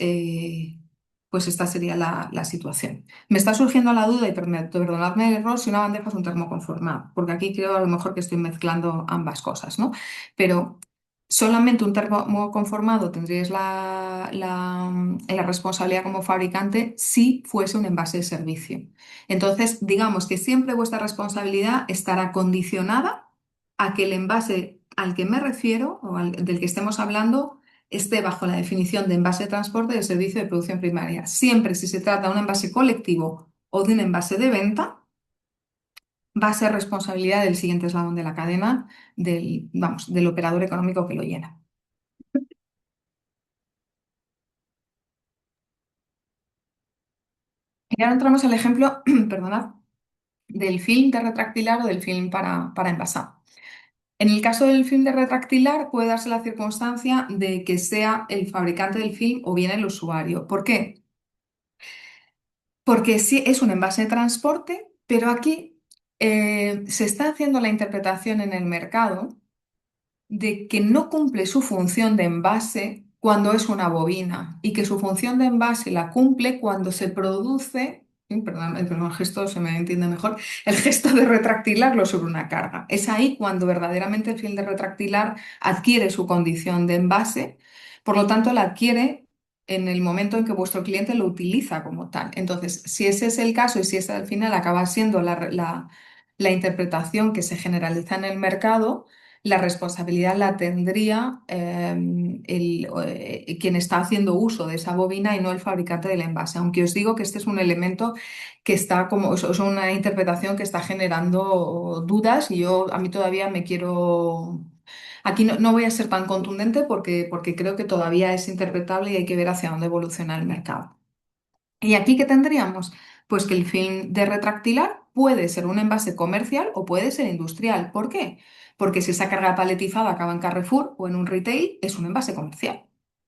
pues esta sería la situación. Me está surgiendo la duda, y perdonadme el error, si una bandeja es un termoconformado, porque aquí creo a lo mejor que estoy mezclando ambas cosas, ¿no? Pero solamente un termoconformado tendríais la responsabilidad como fabricante si fuese un envase de servicio. Entonces, digamos que siempre vuestra responsabilidad estará condicionada a que el envase al que me refiero o del que estemos hablando esté bajo la definición de envase de transporte de servicio de producción primaria. Siempre si se trata de un envase colectivo o de un envase de venta, va a ser responsabilidad del siguiente eslabón de la cadena, vamos, del operador económico que lo llena. Y ahora entramos al ejemplo, perdonad, del film de retractilar o del film para envasar. En el caso del film de retractilar puede darse la circunstancia de que sea el fabricante del film o bien el usuario. ¿Por qué? Porque sí es un envase de transporte, pero aquí se está haciendo la interpretación en el mercado de que no cumple su función de envase cuando es una bobina y que su función de envase la cumple cuando se produce, perdón, el gesto se me entiende mejor, el gesto de retractilarlo sobre una carga. Es ahí cuando verdaderamente el film de retractilar adquiere su condición de envase, por lo tanto la adquiere en el momento en que vuestro cliente lo utiliza como tal. Entonces, si ese es el caso y si esa al final acaba siendo la interpretación que se generaliza en el mercado, la responsabilidad la tendría quien está haciendo uso de esa bobina y no el fabricante del envase. Aunque os digo que este es un elemento que está como, es una interpretación que está generando dudas y a mí todavía me quiero... Aquí no voy a ser tan contundente porque creo que todavía es interpretable y hay que ver hacia dónde evoluciona el mercado. ¿Y aquí qué tendríamos? Pues que el film de retractilar puede ser un envase comercial o puede ser industrial. ¿Por qué? Porque si esa carga paletizada acaba en Carrefour o en un retail, es un envase comercial.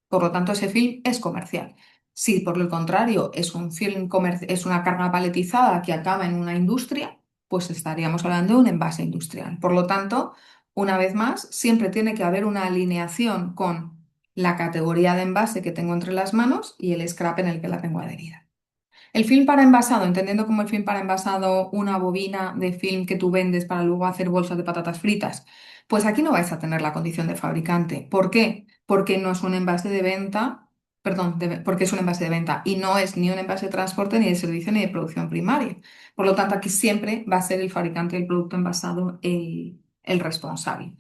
Por lo tanto, ese film es comercial. Si por el contrario es un es una carga paletizada que acaba en una industria, pues estaríamos hablando de un envase industrial. Por lo tanto, una vez más, siempre tiene que haber una alineación con la categoría de envase que tengo entre las manos y el scrap en el que la tengo adherida. El film para envasado, entendiendo como el film para envasado una bobina de film que tú vendes para luego hacer bolsas de patatas fritas, pues aquí no vais a tener la condición de fabricante. ¿Por qué? Porque no es un envase de venta, perdón, porque es un envase de venta y no es ni un envase de transporte, ni de servicio, ni de producción primaria. Por lo tanto, aquí siempre va a ser el fabricante del producto envasado el responsable.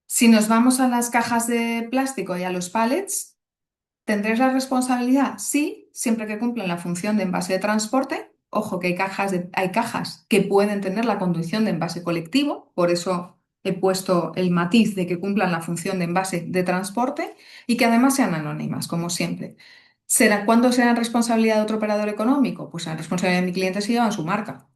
Si nos vamos a las cajas de plástico y a los pallets, ¿tendréis la responsabilidad? Sí, siempre que cumplan la función de envase de transporte. Ojo que hay cajas que pueden tener la condición de envase colectivo, por eso he puesto el matiz de que cumplan la función de envase de transporte y que además sean anónimas, como siempre. ¿Cuándo serán responsabilidad de otro operador económico? Pues serán responsabilidad de mi cliente si llevan su marca,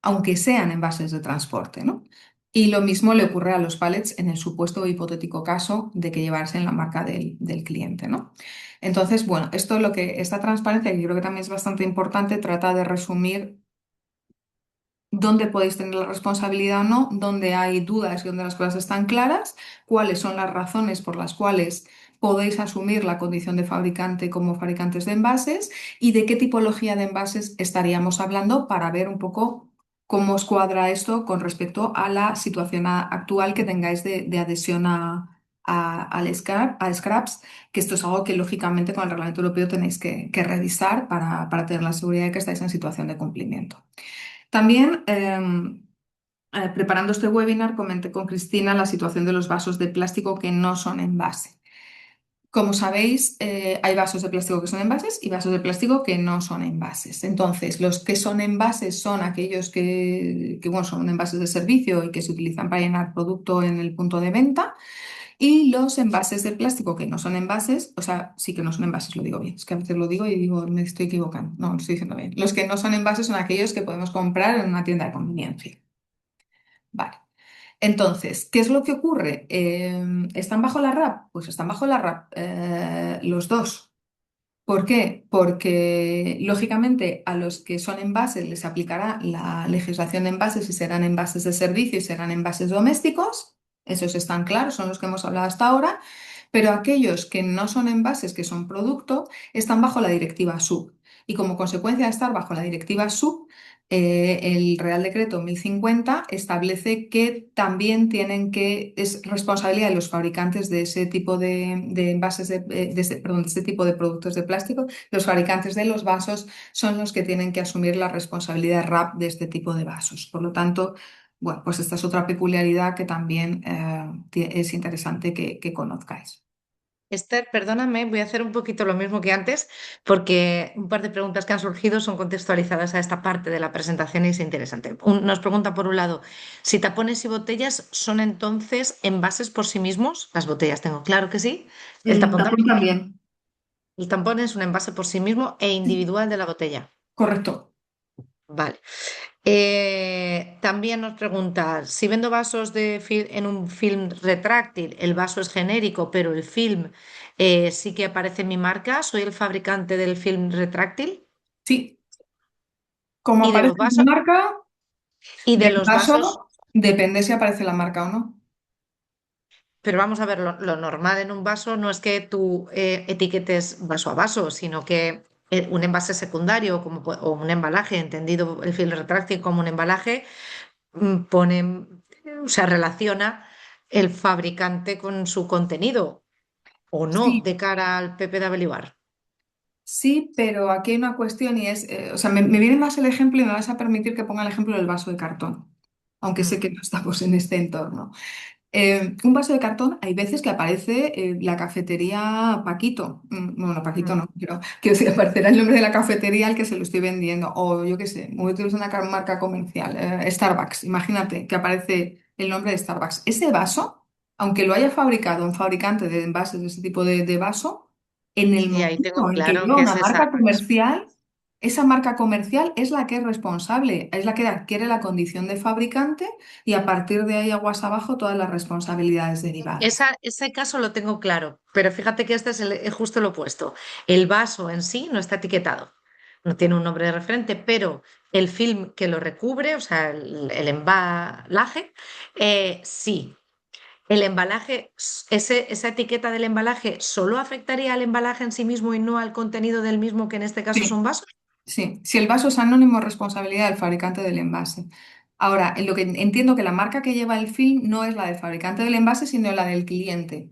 aunque sean envases de transporte, ¿no? Y lo mismo le ocurre a los pallets en el supuesto hipotético caso de que llevarse en la marca del cliente, ¿no? Entonces, bueno, esto es lo que esta transparencia, que creo que también es bastante importante, trata de resumir dónde podéis tener la responsabilidad o no, dónde hay dudas y dónde las cosas están claras, cuáles son las razones por las cuales podéis asumir la condición de fabricante como fabricantes de envases y de qué tipología de envases estaríamos hablando para ver un poco cómo os cuadra esto con respecto a la situación actual que tengáis de adhesión a scraps, que esto es algo que lógicamente con el reglamento europeo tenéis que revisar para tener la seguridad de que estáis en situación de cumplimiento. También, preparando este webinar, comenté con Cristina la situación de los vasos de plástico que no son envase. Como sabéis, hay vasos de plástico que son envases y vasos de plástico que no son envases. Entonces, los que son envases son aquellos bueno, son envases de servicio y que se utilizan para llenar producto en el punto de venta. Y los envases de plástico que no son envases, o sea, sí que no son envases, lo digo bien. Es que a veces lo digo y digo, me estoy equivocando. No, lo estoy diciendo bien. Los que no son envases son aquellos que podemos comprar en una tienda de conveniencia. Vale. Entonces, ¿qué es lo que ocurre? ¿Están bajo la RAP? Pues están bajo la RAP los dos. ¿Por qué? Porque, lógicamente, a los que son envases les aplicará la legislación de envases y serán envases de servicio y serán envases domésticos. Esos están claros, son los que hemos hablado hasta ahora. Pero aquellos que no son envases, que son producto, están bajo la directiva SUB. Y como consecuencia de estar bajo la directiva SUB, el Real Decreto 1050 establece que también es responsabilidad de los fabricantes de ese tipo de envases, perdón, de este tipo de productos de plástico, los fabricantes de los vasos son los que tienen que asumir la responsabilidad RAP de este tipo de vasos. Por lo tanto, bueno, pues esta es otra peculiaridad que también es interesante que conozcáis. Esther, perdóname, voy a hacer un poquito lo mismo que antes, porque un par de preguntas que han surgido son contextualizadas a esta parte de la presentación y es interesante. Nos pregunta por un lado, si tapones y botellas son entonces envases por sí mismos. Las botellas tengo claro que sí. El El tapón tapón también. también. El tampón es un envase por sí mismo e Sí, individual de la botella. correcto. Vale. También nos pregunta, si vendo vasos en un film retráctil, el vaso es genérico, pero el film sí que aparece mi marca, soy el fabricante del film retráctil Sí, como y de aparece los la vasos marca y de del los vasos, vaso, depende si aparece la marca o no. pero vamos a ver, lo normal en un vaso no es que tú etiquetes vaso a vaso, sino que un envase secundario o un embalaje, entendido el film retráctil como un embalaje, pone, o sea, relaciona el fabricante con su contenido o no Sí, de cara al PPW Bar. sí, pero aquí hay una cuestión y es, o sea, me viene más el ejemplo y me vas a permitir que ponga el ejemplo del vaso de cartón, aunque sé Mm. que no estamos en este entorno. Un vaso de cartón, hay veces que aparece la cafetería Paquito. Bueno, Paquito Mm. no, pero quiero decir, aparecerá el nombre de la cafetería al que se lo estoy vendiendo. O yo qué sé, voy a utilizar una marca comercial, Starbucks. Imagínate que aparece el nombre de Starbucks. Ese vaso, aunque lo haya fabricado un fabricante de envases de ese tipo de vaso, en el Sí, ahí tengo momento en que claro lleva que es una esa. marca comercial, esa marca comercial es la que es responsable, es la que adquiere la condición de fabricante y a partir de ahí aguas abajo todas las responsabilidades derivadas. Ese caso lo tengo claro, pero fíjate que este es justo lo opuesto. El vaso en sí no está etiquetado, no tiene un nombre de referente, pero el film que lo recubre, o sea, el embalaje, sí. El embalaje, esa etiqueta del embalaje, ¿solo afectaría al embalaje en sí mismo y no al contenido del mismo, que en este caso Sí, son vasos? sí. Si el vaso es anónimo, responsabilidad del fabricante del envase. Ahora, en lo que entiendo que la marca que lleva el film no es la del fabricante del envase, sino la del cliente.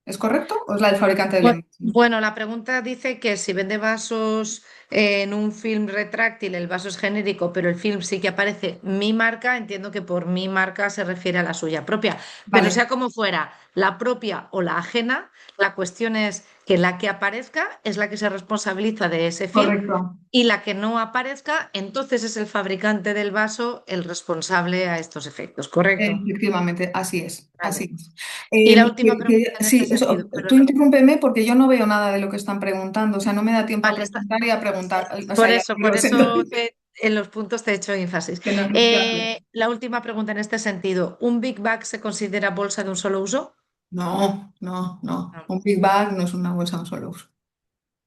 ¿Es correcto? ¿O es la del fabricante del envase? Bueno, la pregunta dice que si vende vasos en un film retráctil, el vaso es genérico, pero el film sí que aparece mi marca, entiendo que por mi marca se refiere a la suya propia. Pero Vale, sea como fuera, la propia o la ajena, la cuestión es que la que aparezca es la que se responsabiliza de ese film correcto. y la que no aparezca, entonces es el fabricante del vaso el responsable a estos efectos, ¿correcto? Efectivamente, así es, Vale. así es. Y la última pregunta en este Sí, sentido, tú perdona. interrúmpeme porque yo no veo nada de lo que están preguntando, o sea, no me da tiempo a Vale, preguntar y a preguntar, o sea, Por y a eso, por leeros, eso entonces, en los puntos te he hecho énfasis. que no, claro. La última pregunta en este sentido, ¿un Big Bag se considera bolsa de un solo uso? No, no, no. No. Un Big Bag no es una bolsa de un solo uso.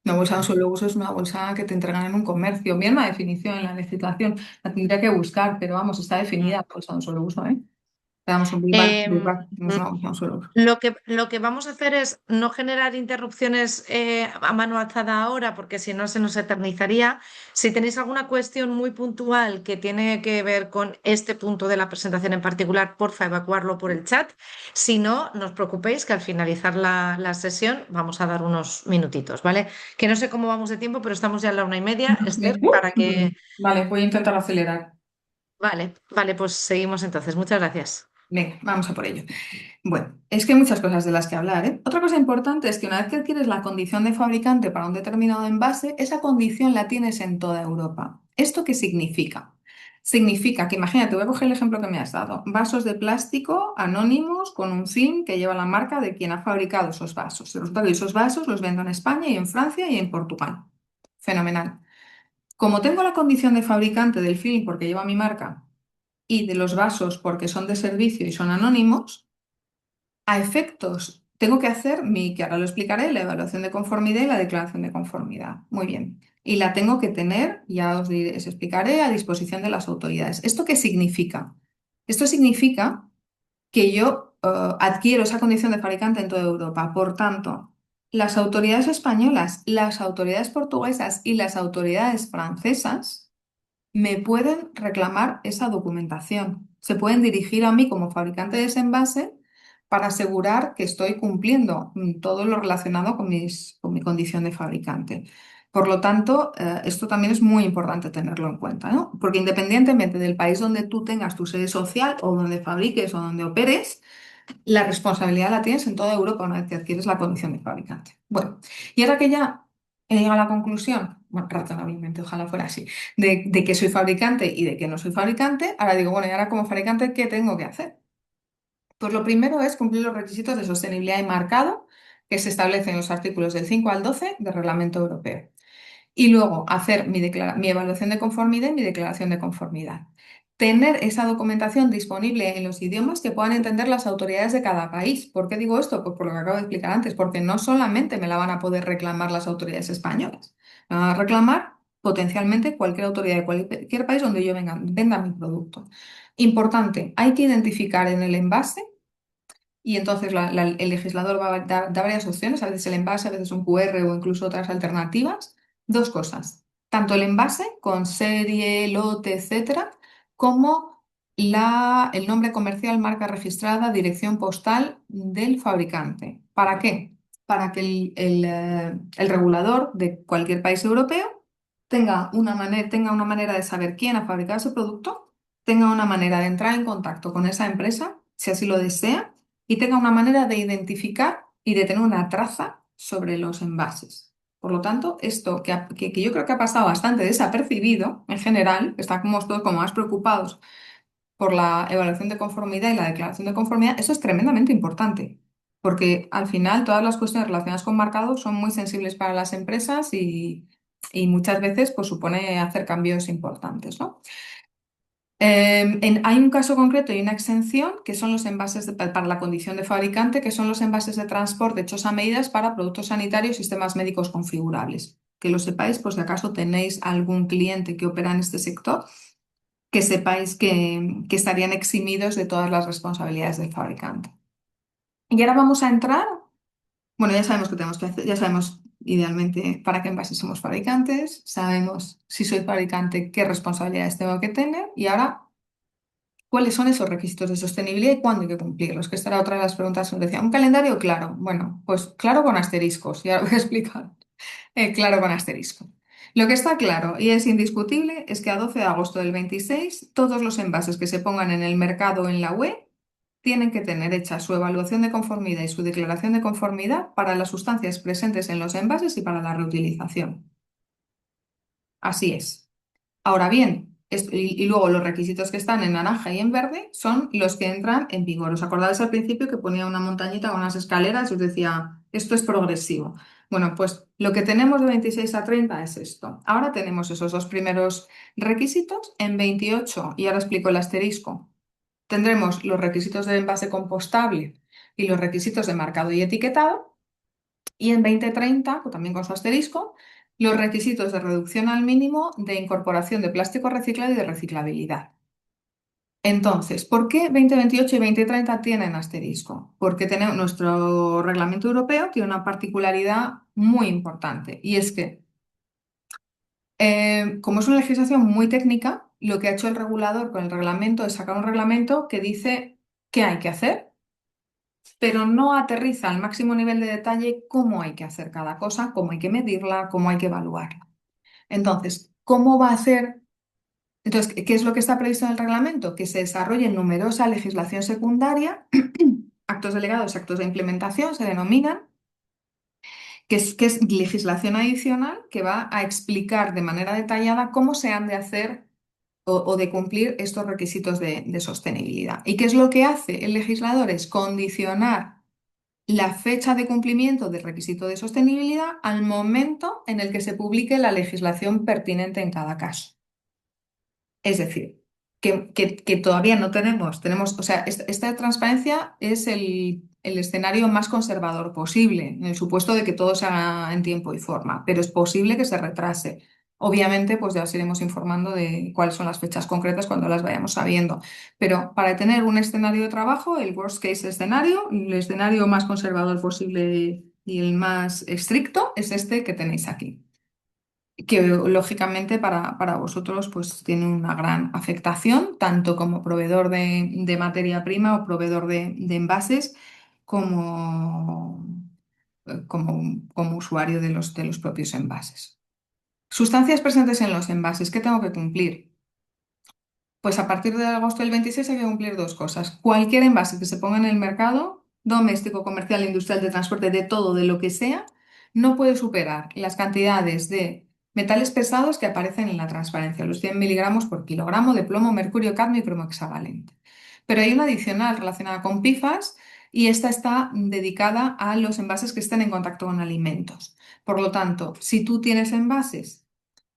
Una bolsa de un solo uso es una bolsa que te entregan en un comercio. Bien la definición en la licitación, la tendría que buscar, pero vamos, está definida bolsa de un solo uso, ¿eh? Pero vamos, un Big Em, Bag no es una bolsa de un solo uso. lo que vamos a hacer es no generar interrupciones a mano alzada ahora, porque si no se nos eternizaría. Si tenéis alguna cuestión muy puntual que tiene que ver con este punto de la presentación en particular, porfa, evacuarlo por el chat. Si no, no os preocupéis que al finalizar la sesión vamos a dar unos minutitos, ¿vale? Que no sé cómo vamos de tiempo, pero estamos ya a la 1:30, Esther, para que... Vale, voy a intentar acelerar. Vale, vale, pues seguimos entonces. Muchas gracias. Venga, vamos a por ello. Bueno, es que hay muchas cosas de las que hablar, ¿eh? Otra cosa importante es que una vez que adquieres la condición de fabricante para un determinado envase, esa condición la tienes en toda Europa. ¿Esto qué significa? Significa que, imagínate, voy a coger el ejemplo que me has dado, vasos de plástico anónimos con un film que lleva la marca de quien ha fabricado esos vasos. Y resulta que esos vasos los vendo en España y en Francia y en Portugal. Fenomenal. Como tengo la condición de fabricante del film porque lleva mi marca y de los vasos porque son de servicio y son anónimos, a efectos, tengo que hacer que ahora lo explicaré, la evaluación de conformidad y la declaración de conformidad. Muy bien. Y la tengo que tener, ya os explicaré, a disposición de las autoridades. ¿Esto qué significa? Esto significa que yo adquiero esa condición de fabricante en toda Europa. Por tanto, las autoridades españolas, las autoridades portuguesas y las autoridades francesas me pueden reclamar esa documentación. Se pueden dirigir a mí como fabricante de ese envase para asegurar que estoy cumpliendo todo lo relacionado con mi condición de fabricante. Por lo tanto, esto también es muy importante tenerlo en cuenta, ¿no? Porque independientemente del país donde tú tengas tu sede social o donde fabriques o donde operes, la responsabilidad la tienes en toda Europa una vez que adquieres la condición de fabricante. Bueno, y ahora que ya he llegado a la conclusión, bueno, razonablemente, ojalá fuera así, de que soy fabricante y de que no soy fabricante, ahora digo, bueno, y ahora como fabricante, ¿qué tengo que hacer? Pues lo primero es cumplir los requisitos de sostenibilidad y marcado que se establecen en los artículos del 5 al 12 del Reglamento Europeo. Y luego hacer mi evaluación de conformidad y mi declaración de conformidad. Tener esa documentación disponible en los idiomas que puedan entender las autoridades de cada país. ¿Por qué digo esto? Pues por lo que acabo de explicar antes, porque no solamente me la van a poder reclamar las autoridades españolas, me van a reclamar potencialmente cualquier autoridad de cualquier país donde yo venda mi producto. Importante, hay que identificar en el envase y entonces el legislador da varias opciones, a veces el envase, a veces un QR o incluso otras alternativas. Dos cosas, tanto el envase con serie, lote, etcétera, como el nombre comercial, marca registrada, dirección postal del fabricante. ¿Para qué? Para que el regulador de cualquier país europeo tenga una manera de saber quién ha fabricado ese producto, tenga una manera de entrar en contacto con esa empresa, si así lo desea, y tenga una manera de identificar y de tener una traza sobre los envases. Por lo tanto, esto que yo creo que ha pasado bastante desapercibido en general, estamos todos como más preocupados por la evaluación de conformidad y la declaración de conformidad, eso es tremendamente importante, porque al final todas las cuestiones relacionadas con marcados son muy sensibles para las empresas y muchas veces pues, supone hacer cambios importantes, ¿no? Hay un caso concreto y una exención que son los envases para la condición de fabricante, que son los envases de transporte hechos a medidas para productos sanitarios y sistemas médicos configurables. Que lo sepáis, pues si acaso tenéis algún cliente que opera en este sector, que sepáis que estarían eximidos de todas las responsabilidades del fabricante. Y ahora vamos a entrar, bueno, ya sabemos qué tenemos que hacer, ya sabemos idealmente para qué envases somos fabricantes, sabemos si soy fabricante qué responsabilidades tengo que tener y ahora ¿cuáles son esos requisitos de sostenibilidad y cuándo hay que cumplirlos? Que esta era otra de las preguntas que nos decía. ¿Un calendario claro? Bueno, pues claro con asteriscos, ya lo voy a explicar. Claro con asterisco. Lo que está claro y es indiscutible es que a 12 de agosto del 26 todos los envases que se pongan en el mercado o en la web tienen que tener hecha su evaluación de conformidad y su declaración de conformidad para las sustancias presentes en los envases y para la reutilización. Así es. Ahora bien, y luego los requisitos que están en naranja y en verde son los que entran en vigor. ¿Os acordáis al principio que ponía una montañita con unas escaleras y os decía, esto es progresivo? Bueno, pues lo que tenemos de 26 a 30 es esto. Ahora tenemos esos dos primeros requisitos. En 28, y ahora explico el asterisco, tendremos los requisitos del envase compostable y los requisitos de marcado y etiquetado. Y en 2030, también con su asterisco, los requisitos de reducción al mínimo de incorporación de plástico reciclado y de reciclabilidad. Entonces, ¿por qué 2028 y 2030 tienen asterisco? Porque nuestro reglamento europeo tiene una particularidad muy importante y es que, como es una legislación muy técnica, lo que ha hecho el regulador con el reglamento es sacar un reglamento que dice qué hay que hacer, pero no aterriza al máximo nivel de detalle cómo hay que hacer cada cosa, cómo hay que medirla, cómo hay que evaluarla. Entonces, ¿cómo va a hacer Entonces, ¿qué es lo que está previsto en el reglamento? Que se desarrolle numerosa legislación secundaria, actos delegados, actos de implementación se denominan, que es legislación adicional que va a explicar de manera detallada cómo se han de hacer o de cumplir estos requisitos de sostenibilidad. ¿Y qué es lo que hace el legislador? Es condicionar la fecha de cumplimiento del requisito de sostenibilidad al momento en el que se publique la legislación pertinente en cada caso. Es decir, que todavía no tenemos, o sea, esta transparencia es el escenario más conservador posible, en el supuesto de que todo se haga en tiempo y forma, pero es posible que se retrase. Obviamente, pues ya os iremos informando de cuáles son las fechas concretas cuando las vayamos sabiendo. Pero para tener un escenario de trabajo, el worst case escenario, el escenario más conservador posible y el más estricto es este que tenéis aquí que lógicamente para vosotros pues tiene una gran afectación, tanto como proveedor de materia prima o proveedor de envases, como, como usuario de los propios envases. Sustancias presentes en los envases, ¿qué tengo que cumplir? Pues a partir de agosto del 26 hay que cumplir dos cosas. Cualquier envase que se ponga en el mercado, doméstico, comercial, industrial, de transporte, de todo, de lo que sea, no puede superar las cantidades de metales pesados que aparecen en la transparencia, los 100 miligramos por kilogramo de plomo, mercurio, cadmio y cromo hexavalente. Pero hay una adicional relacionada con PFAS y esta está dedicada a los envases que estén en contacto con alimentos. Por lo tanto, si tú tienes envases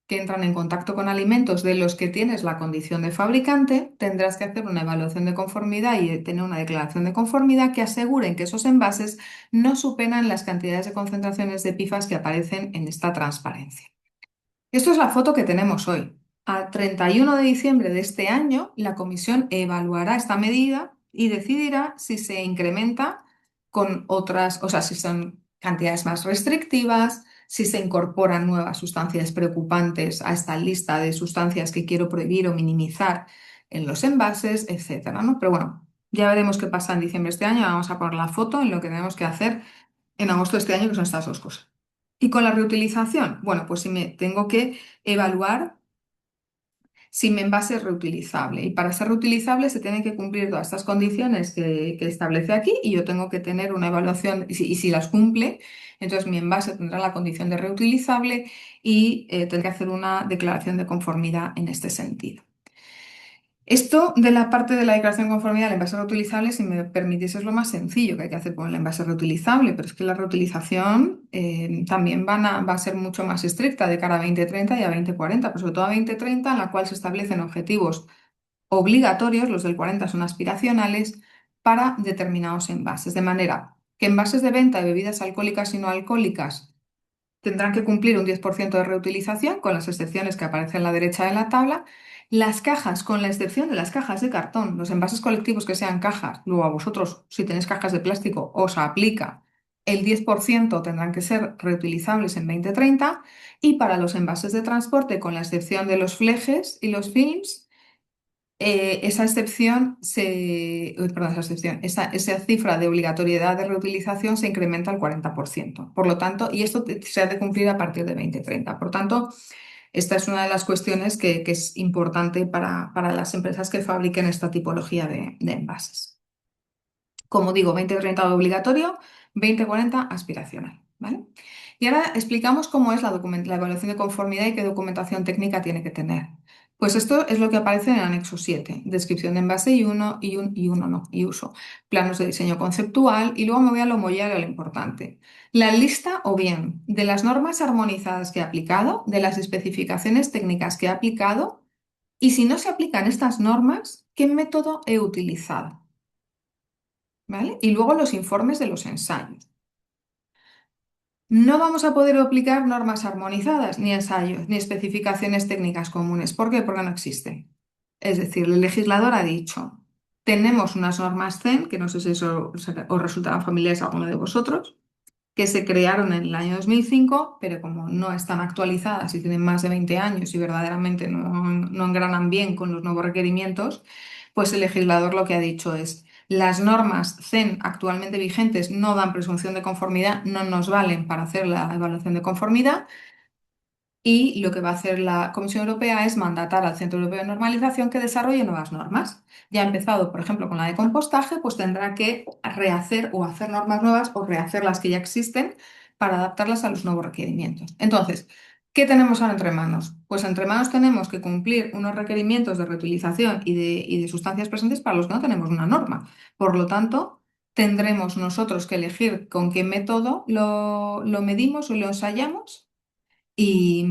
que entran en contacto con alimentos de los que tienes la condición de fabricante, tendrás que hacer una evaluación de conformidad y tener una declaración de conformidad que aseguren que esos envases no superan las cantidades de concentraciones de PFAS que aparecen en esta transparencia. Esto es la foto que tenemos hoy. A 31 de diciembre de este año, la comisión evaluará esta medida y decidirá si se incrementa con otras, o sea, si son cantidades más restrictivas, si se incorporan nuevas sustancias preocupantes a esta lista de sustancias que quiero prohibir o minimizar en los envases, etcétera, ¿no? Pero bueno, ya veremos qué pasa en diciembre de este año. Vamos a poner la foto en lo que tenemos que hacer en agosto de este año, que son estas dos cosas. Y con la reutilización, bueno, pues si me tengo que evaluar si mi envase es reutilizable. Y para ser reutilizable se tienen que cumplir todas estas condiciones que establece aquí y yo tengo que tener una evaluación, y si las cumple, entonces mi envase tendrá la condición de reutilizable y tendré que hacer una declaración de conformidad en este sentido. Esto de la parte de la declaración de conformidad del envase reutilizable, si me permitís, es lo más sencillo que hay que hacer con el envase reutilizable, pero es que la reutilización también va a ser mucho más estricta de cara a 2030 y a 2040, pero sobre todo a 2030, en la cual se establecen objetivos obligatorios, los del 40 son aspiracionales, para determinados envases, de manera que envases de venta de bebidas alcohólicas y no alcohólicas tendrán que cumplir un 10% de reutilización, con las excepciones que aparecen a la derecha de la tabla. Las cajas, con la excepción de las cajas de cartón, los envases colectivos que sean cajas, luego a vosotros, si tenéis cajas de plástico, os aplica el 10% tendrán que ser reutilizables en 2030 y para los envases de transporte, con la excepción de los flejes y los films, esa excepción perdón, esa cifra de obligatoriedad de reutilización se incrementa al 40%. Por lo tanto, y esto se ha de cumplir a partir de 2030. Por tanto, esta es una de las cuestiones que es importante para las empresas que fabriquen esta tipología de envases. Como digo, 2030 obligatorio, 2040 aspiracional, ¿vale? Y ahora explicamos cómo es la evaluación de conformidad y qué documentación técnica tiene que tener. Pues esto es lo que aparece en el anexo 7, descripción de envase y uso, planos de diseño conceptual y luego me voy a lo mollar y a lo importante. La lista o bien de las normas armonizadas que he aplicado, de las especificaciones técnicas que he aplicado y si no se aplican estas normas, ¿qué método he utilizado? ¿Vale? Y luego los informes de los ensayos. No vamos a poder aplicar normas armonizadas, ni ensayos, ni especificaciones técnicas comunes. ¿Por qué? Porque no existen. Es decir, el legislador ha dicho, tenemos unas normas CEN, que no sé si eso os resultarán familiares a alguno de vosotros, que se crearon en el año 2005, pero como no están actualizadas y tienen más de 20 años y verdaderamente no engranan bien con los nuevos requerimientos, pues el legislador lo que ha dicho es, las normas CEN actualmente vigentes no dan presunción de conformidad, no nos valen para hacer la evaluación de conformidad, y lo que va a hacer la Comisión Europea es mandatar al Centro Europeo de Normalización que desarrolle nuevas normas. Ya ha empezado, por ejemplo, con la de compostaje, pues tendrá que rehacer o hacer normas nuevas o rehacer las que ya existen para adaptarlas a los nuevos requerimientos. Entonces, ¿qué tenemos ahora entre manos? Pues entre manos tenemos que cumplir unos requerimientos de reutilización y de sustancias presentes para los que no tenemos una norma. Por lo tanto, tendremos nosotros que elegir con qué método lo medimos o lo ensayamos y,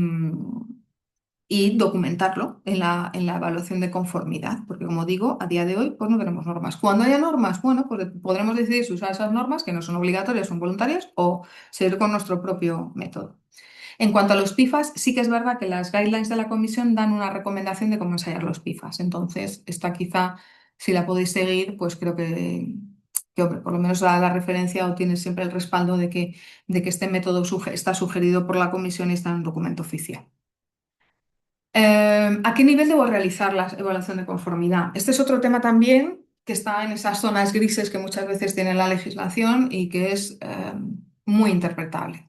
y documentarlo en la evaluación de conformidad, porque como digo, a día de hoy pues no tenemos normas. Cuando haya normas, bueno, pues podremos decidir si usar esas normas, que no son obligatorias, son voluntarias, o seguir con nuestro propio método. En cuanto a los PIFAs, sí que es verdad que las guidelines de la comisión dan una recomendación de cómo ensayar los PIFAs. Entonces, esta quizá, si la podéis seguir, pues creo que, hombre, por lo menos da la referencia o tienes siempre el respaldo de que este método está sugerido por la comisión y está en un documento oficial. ¿A qué nivel debo realizar la evaluación de conformidad? Este es otro tema también que está en esas zonas grises que muchas veces tiene la legislación y que es muy interpretable.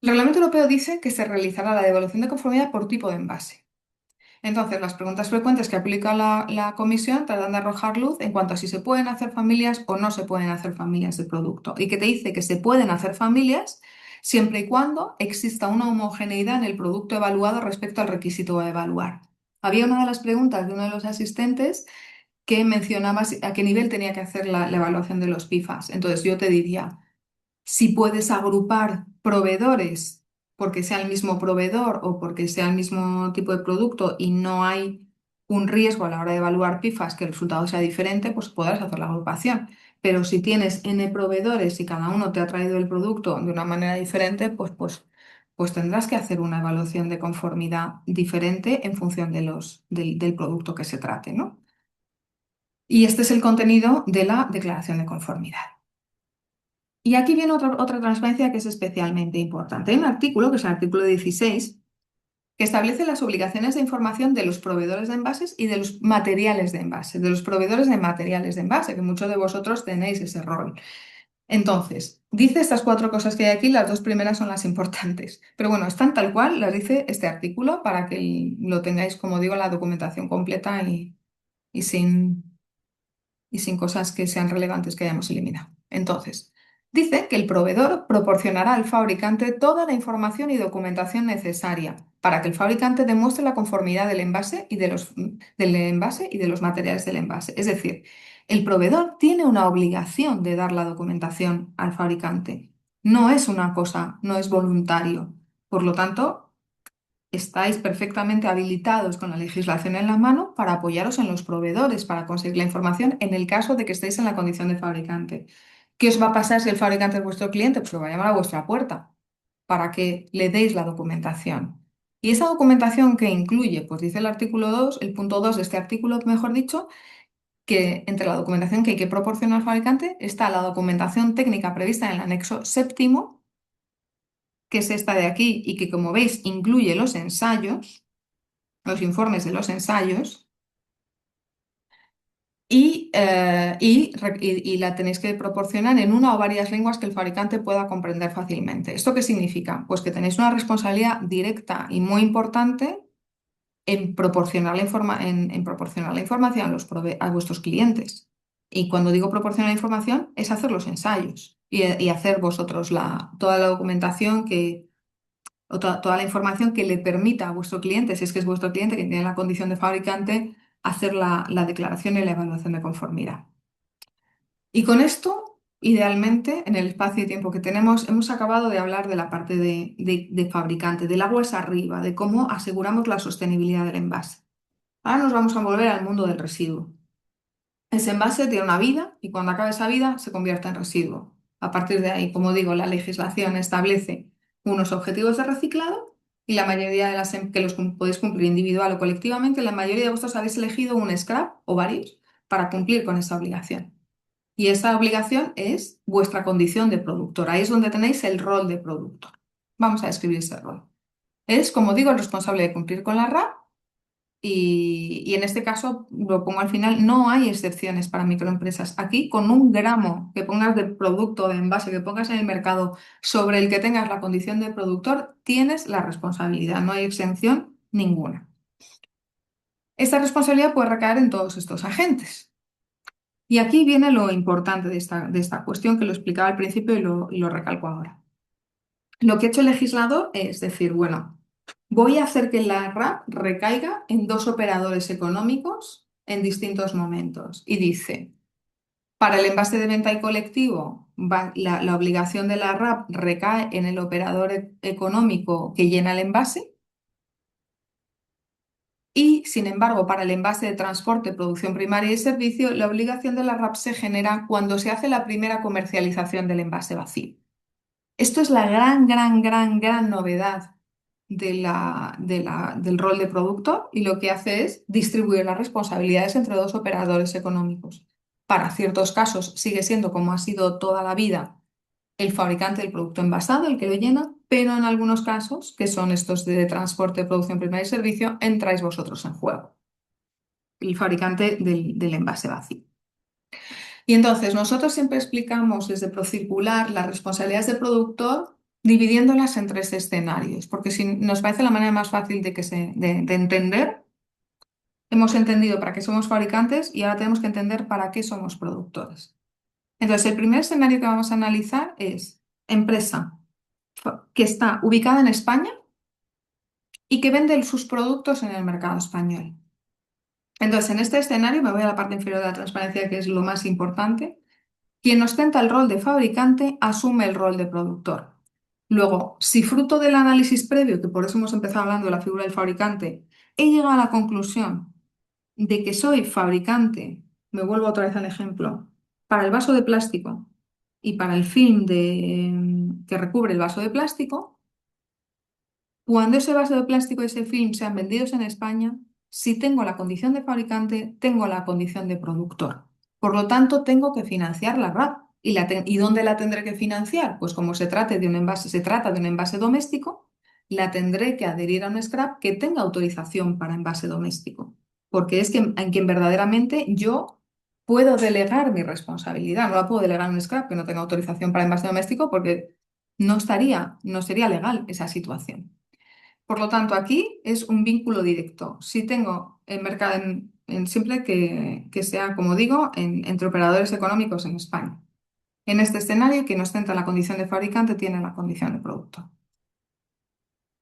El Reglamento Europeo dice que se realizará la evaluación de conformidad por tipo de envase. Entonces, las preguntas frecuentes que aplica la Comisión tratan de arrojar luz en cuanto a si se pueden hacer familias o no se pueden hacer familias de producto. Y que te dice que se pueden hacer familias siempre y cuando exista una homogeneidad en el producto evaluado respecto al requisito a evaluar. Había una de las preguntas de uno de los asistentes que mencionaba a qué nivel tenía que hacer la evaluación de los PIFAs. Entonces, yo te diría, si puedes agrupar proveedores porque sea el mismo proveedor o porque sea el mismo tipo de producto y no hay un riesgo a la hora de evaluar PIFAs que el resultado sea diferente, pues podrás hacer la agrupación. Pero si tienes N proveedores y cada uno te ha traído el producto de una manera diferente, pues tendrás que hacer una evaluación de conformidad diferente en función del producto que se trate, ¿no? Y este es el contenido de la declaración de conformidad. Y aquí viene otra transparencia que es especialmente importante. Hay un artículo, que es el artículo 16, que establece las obligaciones de información de los proveedores de envases y de los materiales de envase, de los proveedores de materiales de envase, que muchos de vosotros tenéis ese rol. Entonces, dice estas cuatro cosas que hay aquí, las dos primeras son las importantes. Pero bueno, están tal cual, las dice este artículo para que lo tengáis, como digo, la documentación completa y sin y sin cosas que sean relevantes que hayamos eliminado. Entonces, dice que el proveedor proporcionará al fabricante toda la información y documentación necesaria para que el fabricante demuestre la conformidad del envase del envase y de los materiales del envase. Es decir, el proveedor tiene una obligación de dar la documentación al fabricante. No es una cosa, no es voluntario. Por lo tanto, estáis perfectamente habilitados con la legislación en la mano para apoyaros en los proveedores para conseguir la información en el caso de que estéis en la condición de fabricante. ¿Qué os va a pasar si el fabricante es vuestro cliente? Pues os va a llamar a vuestra puerta para que le deis la documentación. Y esa documentación que incluye, pues dice el artículo 2, el punto 2 de este artículo, mejor dicho, que entre la documentación que hay que proporcionar al fabricante está la documentación técnica prevista en el anexo séptimo, que es esta de aquí y que, como veis, incluye los ensayos, los informes de los ensayos y la tenéis que proporcionar en una o varias lenguas que el fabricante pueda comprender fácilmente. ¿Esto qué significa? Pues que tenéis una responsabilidad directa y muy importante en proporcionar en proporcionar la información a vuestros clientes. Y cuando digo proporcionar la información, es hacer los ensayos y hacer vosotros toda la documentación toda la información que le permita a vuestro cliente, si es que es vuestro cliente que tiene la condición de fabricante, hacer la declaración y la evaluación de conformidad. Y con esto, idealmente, en el espacio y tiempo que tenemos, hemos acabado de hablar de la parte de fabricante, del aguas arriba, de cómo aseguramos la sostenibilidad del envase. Ahora nos vamos a volver al mundo del residuo. Ese envase tiene una vida y cuando acabe esa vida se convierte en residuo. A partir de ahí, como digo, la legislación establece unos objetivos de reciclado y la mayoría de que los podéis cumplir individual o colectivamente, la mayoría de vosotros habéis elegido un scrap o varios para cumplir con esa obligación. Y esa obligación es vuestra condición de productor. Ahí es donde tenéis el rol de productor. Vamos a describir ese rol. Es, como digo, el responsable de cumplir con la RAP Y en este caso, lo pongo al final, no hay excepciones para microempresas. Aquí, con 1 gramo que pongas de producto, de envase, que pongas en el mercado sobre el que tengas la condición de productor, tienes la responsabilidad, no hay exención ninguna. Esta responsabilidad puede recaer en todos estos agentes. Y aquí viene lo importante de esta cuestión que lo explicaba al principio y lo recalco ahora. Lo que ha hecho el legislador es decir, bueno, voy a hacer que la RAP recaiga en 2 operadores económicos en distintos momentos. Y dice, para el envase de venta y colectivo, la obligación de la RAP recae en el operador económico que llena el envase. Y, sin embargo, para el envase de transporte, producción primaria y servicio, la obligación de la RAP se genera cuando se hace la primera comercialización del envase vacío. Esto es la gran, gran, gran, gran novedad del rol de productor y lo que hace es distribuir las responsabilidades entre 2 operadores económicos. Para ciertos casos sigue siendo como ha sido toda la vida el fabricante del producto envasado, el que lo llena, pero en algunos casos, que son estos de transporte, producción primaria y servicio, entráis vosotros en juego, el fabricante del envase vacío. Y entonces nosotros siempre explicamos desde Procircular las responsabilidades del productor dividiéndolas en 3 escenarios, porque si nos parece la manera más fácil de entender. Hemos entendido para qué somos fabricantes y ahora tenemos que entender para qué somos productores. Entonces, el primer escenario que vamos a analizar es empresa que está ubicada en España y que vende sus productos en el mercado español. Entonces, en este escenario, me voy a la parte inferior de la transparencia, que es lo más importante. Quien ostenta el rol de fabricante asume el rol de productor. Luego, si fruto del análisis previo, que por eso hemos empezado hablando de la figura del fabricante, he llegado a la conclusión de que soy fabricante, me vuelvo otra vez al ejemplo, para el vaso de plástico y para el film que recubre el vaso de plástico, cuando ese vaso de plástico y ese film sean vendidos en España, si tengo la condición de fabricante, tengo la condición de productor. Por lo tanto, tengo que financiar la RAP. ¿Y dónde la tendré que financiar? Pues como se trata de un envase doméstico, la tendré que adherir a un scrap que tenga autorización para envase doméstico. Porque es en quien verdaderamente yo puedo delegar mi responsabilidad. No la puedo delegar en un scrap que no tenga autorización para envase doméstico porque no sería legal esa situación. Por lo tanto, aquí es un vínculo directo. Si tengo el mercado siempre que sea, como digo, entre operadores económicos en España. En este escenario, quien ostenta la condición de fabricante tiene la condición de productor.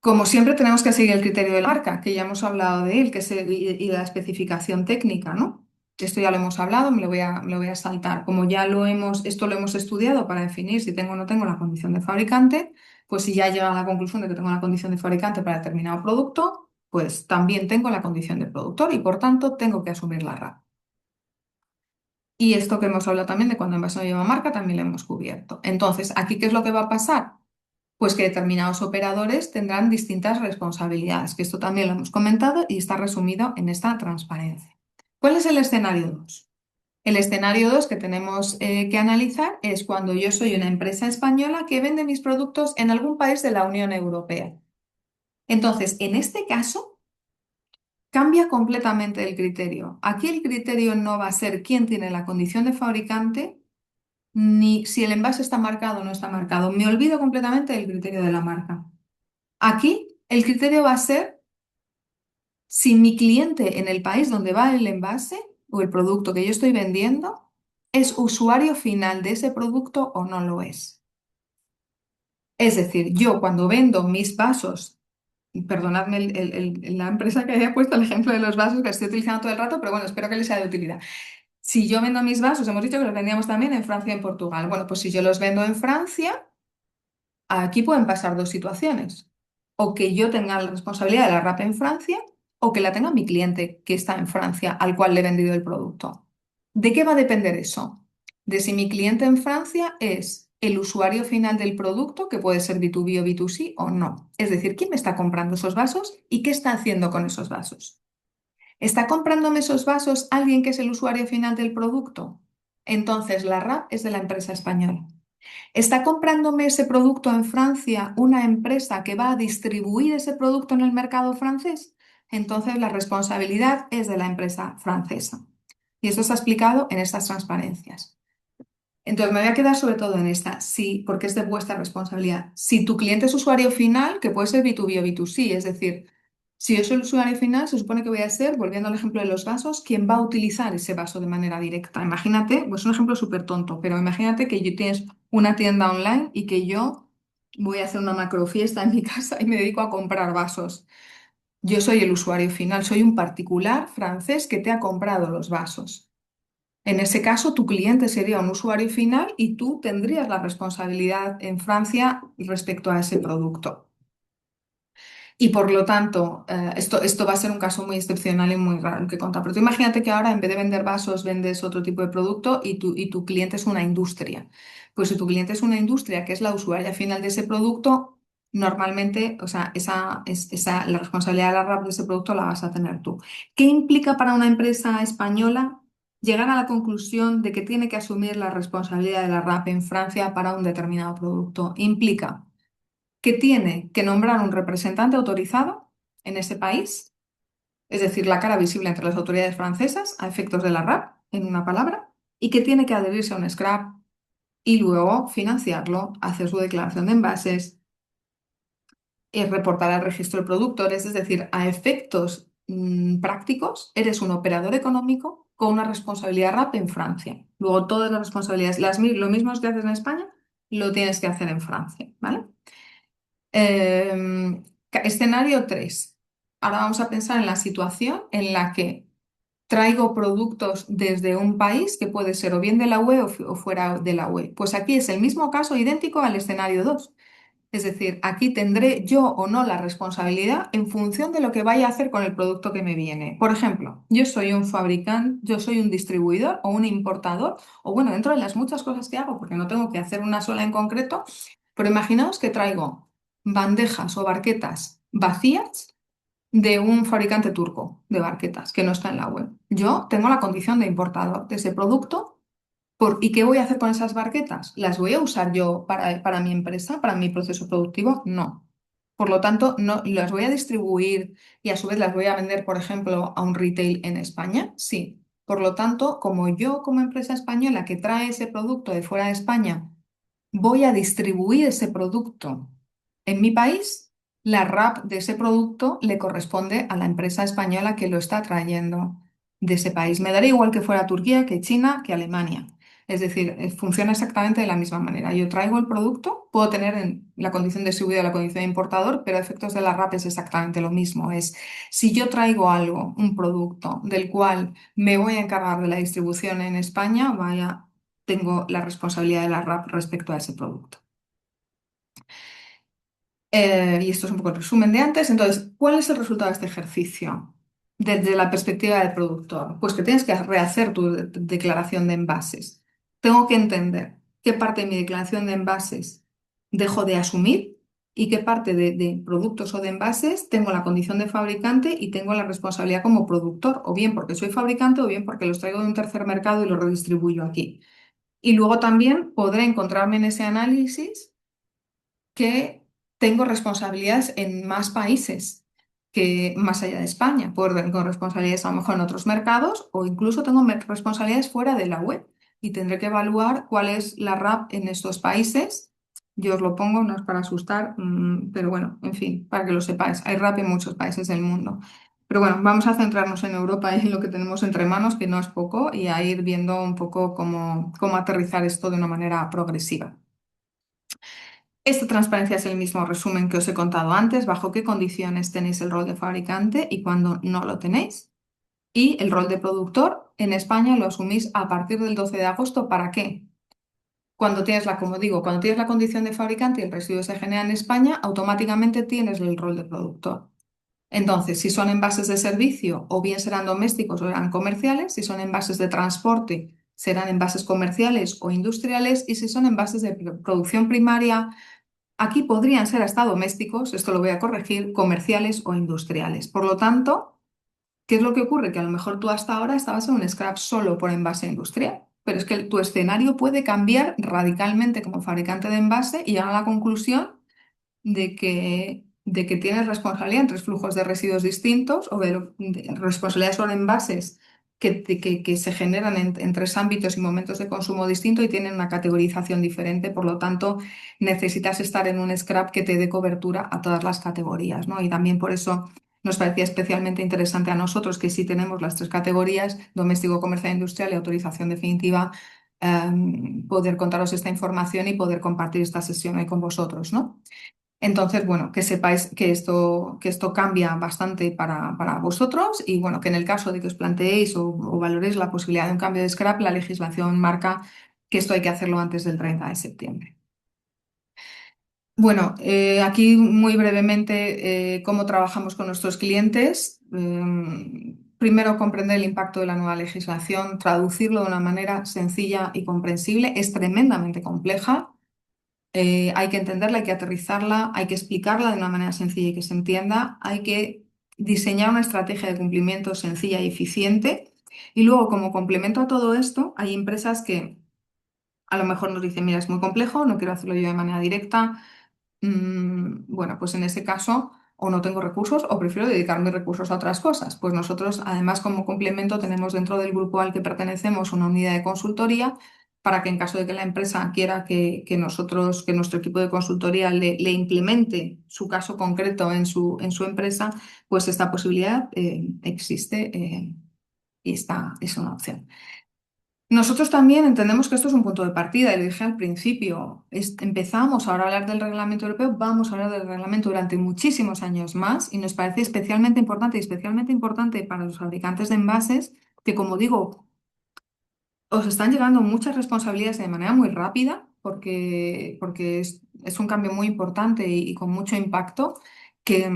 Como siempre, tenemos que seguir el criterio de la marca, que ya hemos hablado de él, y de la especificación técnica, ¿no? Esto ya lo hemos hablado, me lo voy a saltar. Como esto lo hemos estudiado para definir si tengo o no tengo la condición de fabricante, pues si ya he llegado a la conclusión de que tengo la condición de fabricante para determinado producto, pues también tengo la condición de productor y por tanto tengo que asumir la RAP. Y esto que hemos hablado también de cuando envase no lleva marca, también lo hemos cubierto. Entonces, ¿aquí qué es lo que va a pasar? Pues que determinados operadores tendrán distintas responsabilidades, que esto también lo hemos comentado y está resumido en esta transparencia. ¿Cuál es el escenario 2? El escenario 2 que tenemos que analizar es cuando yo soy una empresa española que vende mis productos en algún país de la Unión Europea. Entonces, en este caso, cambia completamente el criterio. Aquí el criterio no va a ser quién tiene la condición de fabricante, ni si el envase está marcado o no está marcado. Me olvido completamente del criterio de la marca. Aquí el criterio va a ser si mi cliente en el país donde va el envase o el producto que yo estoy vendiendo es usuario final de ese producto o no lo es. Es decir, yo cuando vendo mis vasos, perdonadme la empresa que haya puesto el ejemplo de los vasos que estoy utilizando todo el rato, pero bueno, espero que les sea de utilidad. Si yo vendo mis vasos, hemos dicho que los vendíamos también en Francia y en Portugal. Bueno, pues si yo los vendo en Francia, aquí pueden pasar 2 situaciones. O que yo tenga la responsabilidad de la RAP en Francia o que la tenga mi cliente que está en Francia al cual le he vendido el producto. ¿De qué va a depender eso? De si mi cliente en Francia es el usuario final del producto, que puede ser B2B o B2C o no. Es decir, ¿quién me está comprando esos vasos y qué está haciendo con esos vasos? ¿Está comprándome esos vasos alguien que es el usuario final del producto? Entonces la RAP es de la empresa española. ¿Está comprándome ese producto en Francia una empresa que va a distribuir ese producto en el mercado francés? entonces la responsabilidad es de la empresa francesa. Y esto está explicado en estas transparencias. Entonces me voy a quedar sobre todo en esta, sí, porque es de vuestra responsabilidad. Si tu cliente es usuario final, que puede ser B2B o B2C, es decir, si yo soy el usuario final, se supone que voy a ser, volviendo al ejemplo de los vasos, quien va a utilizar ese vaso de manera directa. Imagínate, pues un ejemplo súper tonto, pero imagínate que yo tienes una tienda online y que yo voy a hacer una macrofiesta en mi casa y me dedico a comprar vasos. Yo soy el usuario final, soy un particular francés que te ha comprado los vasos. En ese caso, tu cliente sería un usuario final y tú tendrías la responsabilidad en Francia respecto a ese producto. Y por lo tanto, esto va a ser un caso muy excepcional y muy raro el que contar. Pero tú imagínate que ahora en vez de vender vasos vendes otro tipo de producto y tu cliente es una industria. Pues si tu cliente es una industria que es la usuaria final de ese producto, normalmente, o sea, la responsabilidad de la RAP de ese producto la vas a tener tú. ¿Qué implica para una empresa española llegar a la conclusión de que tiene que asumir la responsabilidad de la RAP en Francia para un determinado producto? Implica que tiene que nombrar un representante autorizado en ese país, es decir, la cara visible entre las autoridades francesas a efectos de la RAP, en una palabra, y que tiene que adherirse a un scrap y luego financiarlo, hacer su declaración de envases, reportar al registro de productores, es decir, a efectos prácticos, eres un operador económico con una responsabilidad RAP en Francia. Luego todas las responsabilidades, lo mismo que haces en España, lo tienes que hacer en Francia, ¿vale? Escenario 3. Ahora vamos a pensar en la situación en la que traigo productos desde un país que puede ser o bien de la UE o fuera de la UE. Pues aquí es el mismo caso idéntico al escenario 2. Es decir, aquí tendré yo o no la responsabilidad en función de lo que vaya a hacer con el producto que me viene. Por ejemplo, yo soy un fabricante, yo soy un distribuidor o un importador, o bueno, dentro de las muchas cosas que hago, porque no tengo que hacer una sola en concreto, pero imaginaos que traigo bandejas o barquetas vacías de un fabricante turco de barquetas que no está en la web. Yo tengo la condición de importador de ese producto. ¿Y qué voy a hacer con esas barquetas? ¿Las voy a usar yo para mi empresa, para mi proceso productivo? No. Por lo tanto, no las voy a distribuir y a su vez las voy a vender, por ejemplo, a un retail en España. Sí. Por lo tanto, como yo como empresa española que trae ese producto de fuera de España voy a distribuir ese producto en mi país, la RAP de ese producto le corresponde a la empresa española que lo está trayendo de ese país. Me daría igual que fuera Turquía, que China, que Alemania. Es decir, funciona exactamente de la misma manera. Yo traigo el producto, puedo tener en la condición de distribuidor la condición de importador, pero a efectos de la RAP es exactamente lo mismo. Es si yo traigo algo, un producto del cual me voy a encargar de la distribución en España, vaya, tengo la responsabilidad de la RAP respecto a ese producto. Y esto es un poco el resumen de antes. Entonces, ¿cuál es el resultado de este ejercicio desde la perspectiva del productor? Pues que tienes que rehacer tu declaración de envases. Tengo que entender qué parte de mi declaración de envases dejo de asumir y qué parte de productos o de envases tengo la condición de fabricante y tengo la responsabilidad como productor, o bien porque soy fabricante o bien porque los traigo de un tercer mercado y los redistribuyo aquí. Y luego también podré encontrarme en ese análisis que tengo responsabilidades en más países que más allá de España. Puedo tener responsabilidades a lo mejor en otros mercados o incluso tengo responsabilidades fuera de la web y tendré que evaluar cuál es la RAP en estos países. Yo os lo pongo, no es para asustar, pero bueno, en fin, para que lo sepáis. Hay RAP en muchos países del mundo. Pero bueno, vamos a centrarnos en Europa y en lo que tenemos entre manos, que no es poco, y a ir viendo un poco cómo aterrizar esto de una manera progresiva. Esta transparencia es el mismo resumen que os he contado antes, bajo qué condiciones tenéis el rol de fabricante y cuándo no lo tenéis. Y el rol de productor en España lo asumís a partir del 12 de agosto. ¿Para qué? Cuando tienes como digo, cuando tienes la condición de fabricante y el residuo se genera en España, automáticamente tienes el rol de productor. Entonces, si son envases de servicio, o bien serán domésticos o serán comerciales, si son envases de transporte, serán envases comerciales o industriales, y si son envases de producción primaria, aquí podrían ser hasta domésticos, esto lo voy a corregir, comerciales o industriales. Por lo tanto, ¿qué es lo que ocurre? Que a lo mejor tú hasta ahora estabas en un scrap solo por envase industrial, pero es que tu escenario puede cambiar radicalmente como fabricante de envase y llegar a la conclusión de que de que tienes responsabilidad en tres flujos de residuos distintos o de responsabilidad sobre envases que se generan en tres ámbitos y momentos de consumo distintos y tienen una categorización diferente. Por lo tanto, necesitas estar en un scrap que te dé cobertura a todas las categorías, ¿no? Y también por eso nos parecía especialmente interesante a nosotros que sí tenemos las tres categorías, doméstico, comercial, industrial y autorización definitiva, poder contaros esta información y poder compartir esta sesión hoy con vosotros, ¿no? Entonces, bueno, que sepáis que esto cambia bastante para vosotros y bueno, que en el caso de que os planteéis o valoréis la posibilidad de un cambio de scrap, la legislación marca que esto hay que hacerlo antes del 30 de septiembre. Bueno, aquí muy brevemente cómo trabajamos con nuestros clientes. Primero, comprender el impacto de la nueva legislación, traducirlo de una manera sencilla y comprensible. Es tremendamente compleja. Hay que entenderla, hay que aterrizarla, hay que explicarla de una manera sencilla y que se entienda. Hay que diseñar una estrategia de cumplimiento sencilla y eficiente. Y luego, como complemento a todo esto, hay empresas que a lo mejor nos dicen, mira, es muy complejo, no quiero hacerlo yo de manera directa. Bueno, pues en ese caso o no tengo recursos o prefiero dedicar mis recursos a otras cosas. Pues nosotros, además, como complemento, tenemos dentro del grupo al que pertenecemos una unidad de consultoría para que en caso de que la empresa quiera que nosotros, que nuestro equipo de consultoría le implemente su caso concreto en su empresa, pues esta posibilidad existe y esta es una opción. Nosotros también entendemos que esto es un punto de partida, y lo dije al principio. Empezamos ahora a hablar del reglamento europeo, vamos a hablar del reglamento durante muchísimos años más y nos parece especialmente importante y especialmente importante para los fabricantes de envases que, como digo, os están llegando muchas responsabilidades de manera muy rápida porque es un cambio muy importante y con mucho impacto que,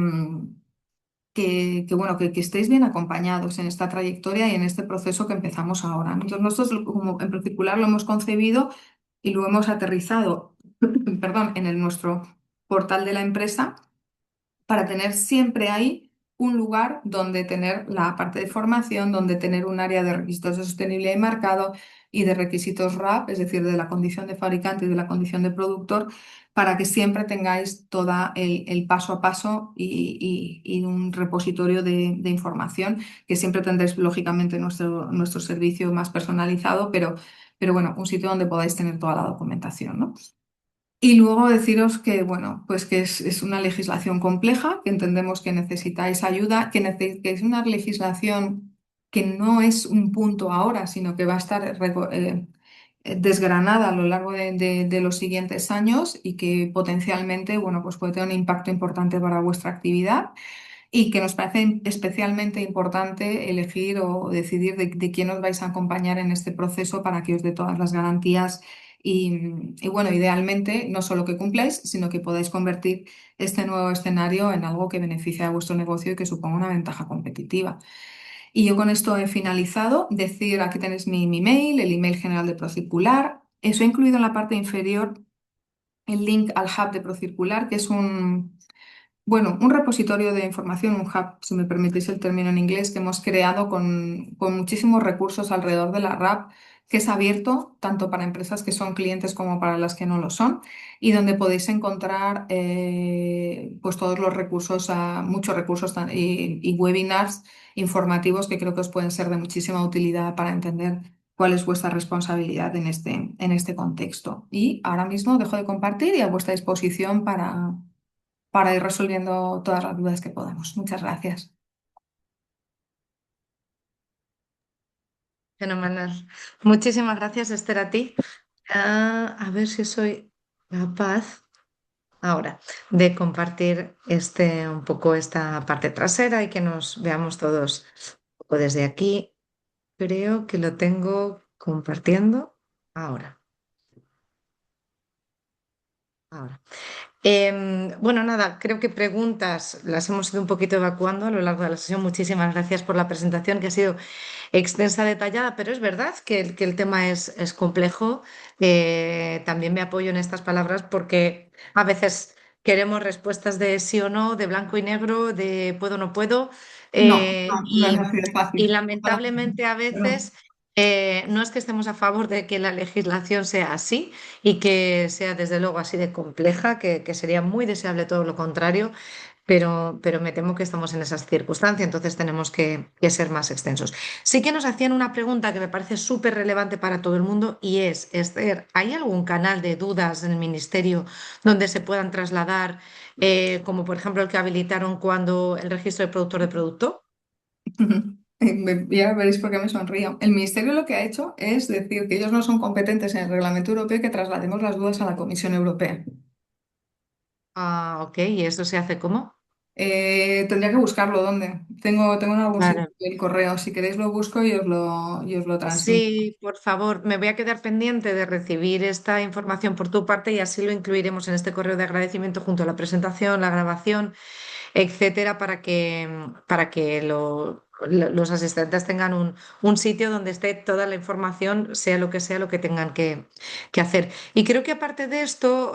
bueno, que estéis bien acompañados en esta trayectoria y en este proceso que empezamos ahora. Entonces, nosotros como en particular lo hemos concebido y lo hemos aterrizado, perdón, en nuestro portal de la empresa para tener siempre ahí un lugar donde tener la parte de formación, donde tener un área de requisitos de sostenibilidad y marcado y de requisitos RAP, es decir, de la condición de fabricante y de la condición de productor, para que siempre tengáis todo el paso a paso y un repositorio de información, que siempre tendréis, lógicamente, nuestro servicio más personalizado, pero bueno, un sitio donde podáis tener toda la documentación, ¿no? Y luego deciros que, bueno, pues que es una legislación compleja, que entendemos que necesitáis ayuda, que es una legislación que no es un punto ahora, sino que va a estar desgranada a lo largo de los siguientes años y que potencialmente, bueno, pues puede tener un impacto importante para vuestra actividad y que nos parece especialmente importante elegir o decidir de quién os vais a acompañar en este proceso para que os dé todas las garantías y bueno, idealmente no solo que cumpláis, sino que podáis convertir este nuevo escenario en algo que beneficie a vuestro negocio y que suponga una ventaja competitiva. Y yo con esto he finalizado. Decir, aquí tenéis mi mail, el email general de Procircular. Eso he incluido en la parte inferior el link al hub de Procircular, que es un repositorio de información, un hub, si me permitís el término en inglés, que hemos creado con muchísimos recursos alrededor de la RAP, que es abierto tanto para empresas que son clientes como para las que no lo son, y donde podéis encontrar pues todos los recursos, muchos recursos y webinars informativos que creo que os pueden ser de muchísima utilidad para entender cuál es vuestra responsabilidad en este contexto. Y ahora mismo dejo de compartir y a vuestra disposición para ir resolviendo todas las dudas que podamos. Muchas gracias. Fenomenal. Muchísimas gracias, Esther, a ti. A ver si soy capaz ahora de compartir un poco esta parte trasera y que nos veamos todos un poco desde aquí. Creo que lo tengo compartiendo ahora. Ahora. Bueno, nada, creo que preguntas las hemos ido un poquito evacuando a lo largo de la sesión. Muchísimas gracias por la presentación, que ha sido extensa, detallada, pero es verdad que el tema es complejo. También me apoyo en estas palabras porque a veces queremos respuestas de sí o no, de blanco y negro, de puedo o no puedo, No es así de y fácil. lamentablemente a Perdón. veces no es que estemos a favor de que la legislación sea así y que sea desde luego así de compleja, que sería muy deseable todo lo contrario, pero me temo que estamos en esas circunstancias, entonces tenemos que ser más extensos. Sí que nos hacían una pregunta que me parece súper relevante para todo el mundo y es, Esther, ¿hay algún canal de dudas en el ministerio donde se puedan trasladar, como por ejemplo el que habilitaron cuando el registro de productor de producto? Ya veréis por qué me sonrío. El Ministerio lo que ha hecho es decir que ellos no son competentes en el Reglamento Europeo y que traslademos las dudas a la Comisión Europea. Ah, ok, ¿y eso se hace cómo? Tendría que buscarlo, ¿dónde? Tengo en algún sitio Vale. el correo. Si queréis lo busco y os lo transmito. Sí, por favor, me voy a quedar pendiente de recibir esta información por tu parte y así lo incluiremos en este correo de agradecimiento junto a la presentación, la grabación, etcétera, para que los asistentes tengan un sitio donde esté toda la información, sea lo que tengan que hacer. Y creo que aparte de esto,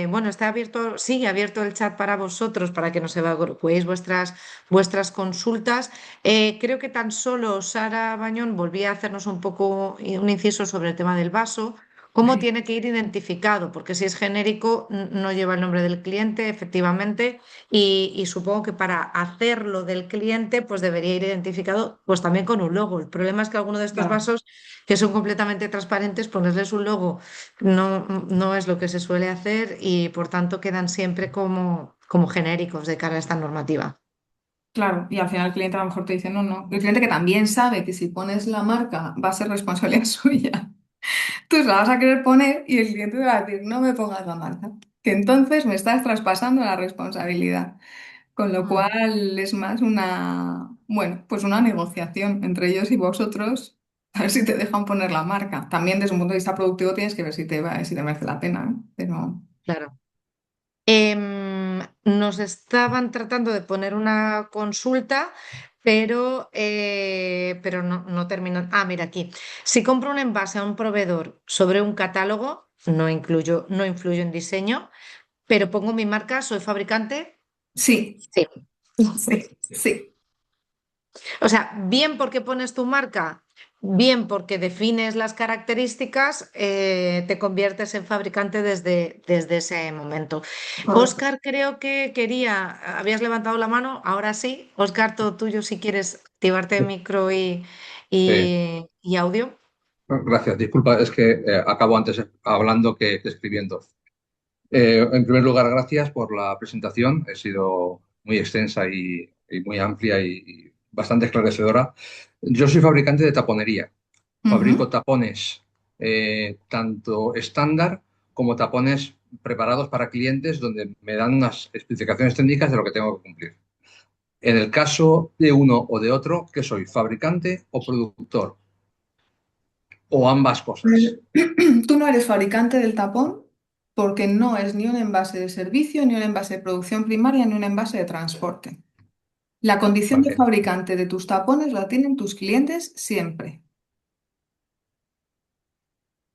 bueno, está abierto, sigue abierto el chat para vosotros, para que nos evacuéis vuestras consultas. Creo que tan solo Sara Bañón volvía a hacernos un poco un inciso sobre el tema del vaso. ¿Cómo tiene que ir identificado? Porque si es genérico, no lleva el nombre del cliente, efectivamente, y supongo que para hacerlo del cliente, pues debería ir identificado pues también con un logo. El problema es que algunos de estos Claro, vasos, que son completamente transparentes, ponerles un logo no es lo que se suele hacer y por tanto quedan siempre como genéricos de cara a esta normativa. claro. Y al final el cliente a lo mejor te dice, no, no. El cliente que también sabe que si pones la marca va a ser responsabilidad suya. Tú se la vas a querer poner y el cliente te va a decir, no me pongas la marca. Que entonces me estás traspasando la responsabilidad. Con lo Mm. cual es más bueno, pues una negociación entre ellos y vosotros, a ver si te dejan poner la marca. También desde un punto de vista productivo tienes que ver si te merece la pena, ¿eh? Pero Claro. Nos estaban tratando de poner una consulta, pero no terminó. Ah, mira aquí. Si compro un envase a un proveedor sobre un catálogo, no influyo en diseño, pero pongo mi marca, soy fabricante. sí, Sí. sí, sí. O sea, bien porque pones tu marca, bien porque defines las características, te conviertes en fabricante desde ese momento. Correcto. Óscar, creo que habías levantado la mano, ahora sí. Óscar, todo tuyo si quieres activarte micro Sí, y audio. gracias. Disculpa, es que acabo antes hablando que escribiendo. En primer lugar, gracias por la presentación. Ha sido muy extensa y muy amplia y bastante esclarecedora. Yo soy fabricante de taponería. Fabrico Ujú. tapones tanto estándar como tapones preparados para clientes donde me dan unas especificaciones técnicas de lo que tengo que cumplir. En el caso de uno o de otro, ¿qué soy? ¿Fabricante o productor? ¿O ambas cosas? Tú no eres fabricante del tapón porque no es ni un envase de servicio, ni un envase de producción primaria, ni un envase de transporte. La condición de Vale, fabricante de tus tapones la tienen tus clientes siempre.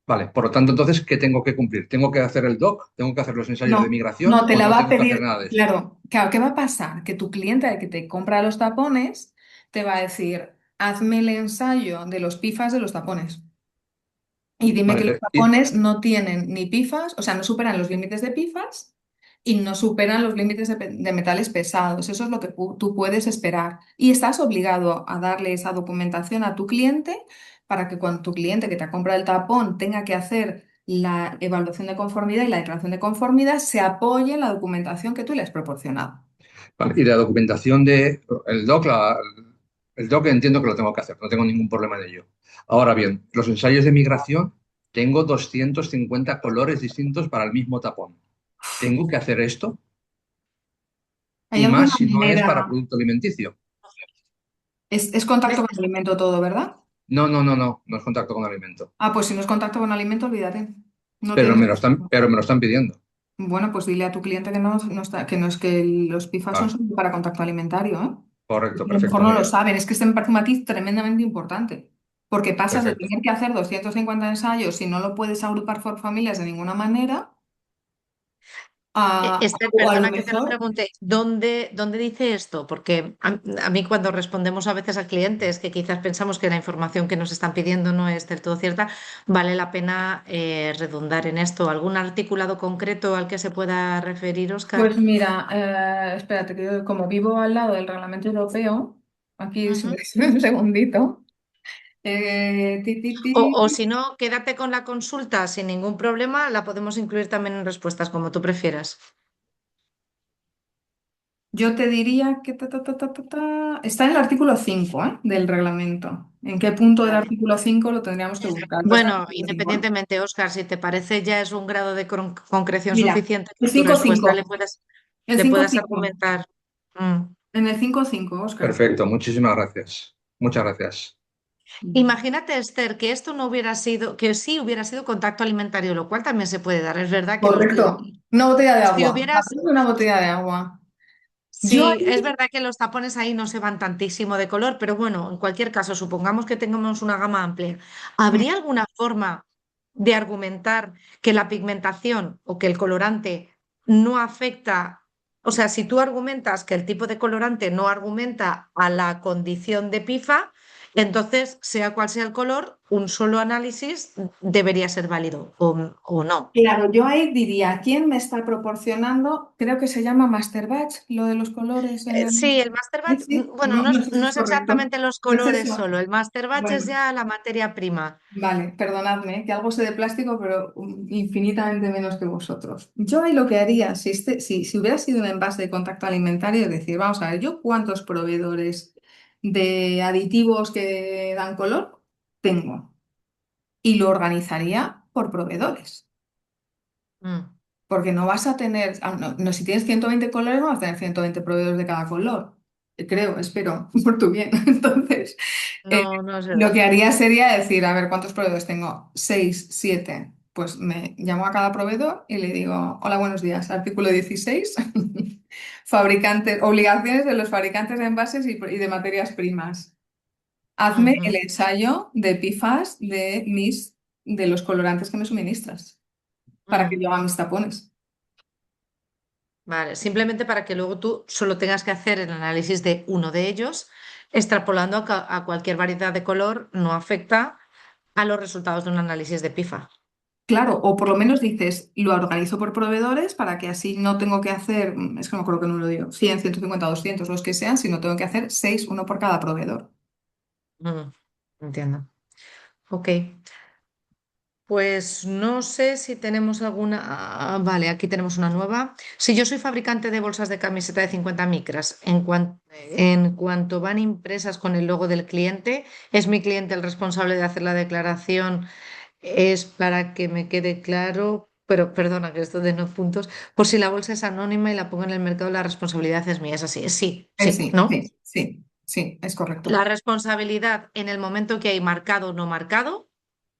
vale. Por lo tanto, entonces, ¿qué tengo que cumplir? ¿Tengo que hacer el doc? ¿Tengo que hacer los ensayos de No, migración no, te o la no va a tengo que hacer pedir. nada de eso? Claro, claro, ¿qué va a pasar? Que tu cliente el que te compra los tapones te va a decir, hazme el ensayo de los pifas de los tapones. Y dime Vale, que los tapones no tienen ni pifas, o sea, no superan los límites de pifas y no superan los límites de metales pesados. Eso es lo que tú puedes esperar. Y estás obligado a darle esa documentación a tu cliente para que cuando tu cliente que te ha comprado el tapón tenga que hacer la evaluación de conformidad y la declaración de conformidad, se apoye en la documentación que tú le has proporcionado. vale. Y la documentación de el doc, el doc entiendo que lo tengo que hacer, no tengo ningún problema en ello. Ahora bien, los ensayos de migración, tengo 250 colores distintos para el mismo tapón. ¿Tengo que hacer esto? ¿Hay Y más alguna si no es para manera? producto alimenticio. Es contacto con alimento todo, ¿verdad? No es contacto con alimento. Ah, pues si no es contacto con alimento, olvídate. No Pero tienes. me lo están pidiendo. Bueno, pues dile a tu cliente que no está, que no es que los PIFAS son Vale, solo para contacto alimentario, ¿eh? correcto, A lo mejor perfecto, no muy lo bien. saben, es que este me parece un matiz tremendamente importante, porque pasas de Perfecto. tener que hacer 250 ensayos si no lo puedes agrupar por familias de ninguna manera Esther, O a lo perdona que te lo mejor, pregunte, ¿dónde dice esto? Porque a mí cuando respondemos a veces a clientes que quizás pensamos que la información que nos están pidiendo no es del todo cierta, vale la pena redundar en esto. ¿Algún articulado concreto al que se pueda referir, Oscar? pues mira, espérate, que yo como vivo al lado del reglamento europeo, aquí si me Ujú. das un segundito. O si no, quédate con la consulta sin ningún problema, la podemos incluir también en respuestas, como tú prefieras. Yo te diría que está en el artículo 5, del reglamento. ¿En qué punto del Vale. artículo 5 lo tendríamos que buscar? Pero está en el Bueno, artículo 5, ¿eh? independientemente, Oscar, si te parece ya es un grado de concreción Mira, suficiente que el en tu cinco respuesta cinco, el le cinco puedas cinco, argumentar. Mm. en el 5.5, Óscar. Perfecto, muchísimas gracias. Muchas gracias. Imagínate, Esther, que esto no hubiera sido, que sí hubiera sido contacto alimentario, lo cual también se puede dar. Es verdad que Correcto. Una botella de si agua. hubieras, Hablamos de una botella de agua. Yo sí, es ahí, verdad que los tapones ahí no se van tantísimo de color, pero bueno, en cualquier caso, supongamos que tengamos una gama amplia. mm, ¿Habría alguna forma de argumentar que la pigmentación o que el colorante no afecta? O sea, si tú argumentas que el tipo de colorante no argumenta a la condición de PIFA, entonces, sea cual sea el color, un solo análisis debería ser válido o no. claro, yo ahí diría, ¿quién me está proporcionando? Creo que se llama Master Batch, lo de los colores en el... Sí, el master Sí, batch, sí, bueno, no, no no es, sé si no es es correcto. exactamente los ¿No es colores eso? solo, el master batch es Bueno, ya la materia prima. vale, perdonadme, que algo sé de plástico, pero infinitamente menos que vosotros. Yo ahí lo que haría, si hubiera sido un envase de contacto alimentario, es decir, vamos a ver, yo cuántos proveedores de aditivos que dan color tengo y lo organizaría por proveedores. Mm, Porque no vas a tener, si tienes 120 colores, no vas a tener 120 proveedores de cada color. Creo, espero, por tu bien. Entonces, eh, no, no es lo verdad. que haría sería decir, a ver, ¿cuántos proveedores tengo? Seis, siete. Pues me llamo a cada proveedor y le digo, hola, buenos días, artículo 16, fabricantes, obligaciones de los fabricantes de envases y de materias primas. Hazme el Ujú. ensayo de PFAS de los colorantes que me suministras para que Mm, yo haga mis tapones. vale, simplemente para que luego tú solo tengas que hacer el análisis de uno de ellos, extrapolando a cualquier variedad de color, no afecta a los resultados de un análisis de PIFA. Claro, o por lo menos dices, lo organizo por proveedores para que así no tengo que hacer, es que no me acuerdo qué número digo, 100, 150, 200, los que sean, sino tengo que hacer 6, uno por cada proveedor. Mm, entiendo. Ok. Pues no sé si tenemos alguna. Vale, aquí tenemos una nueva. Si yo soy fabricante de bolsas de camiseta de 50 micras, en cuanto van impresas con el logo del cliente, ¿es mi cliente el responsable de hacer la declaración? Es para que me quede claro, pero perdona que esto de no puntos. Por si la bolsa es anónima y la pongo en el mercado, la responsabilidad es mía. Es así. Sí, sí, Sí, ¿no? sí, sí, sí, es La correcto. responsabilidad en el momento que hay marcado o no marcado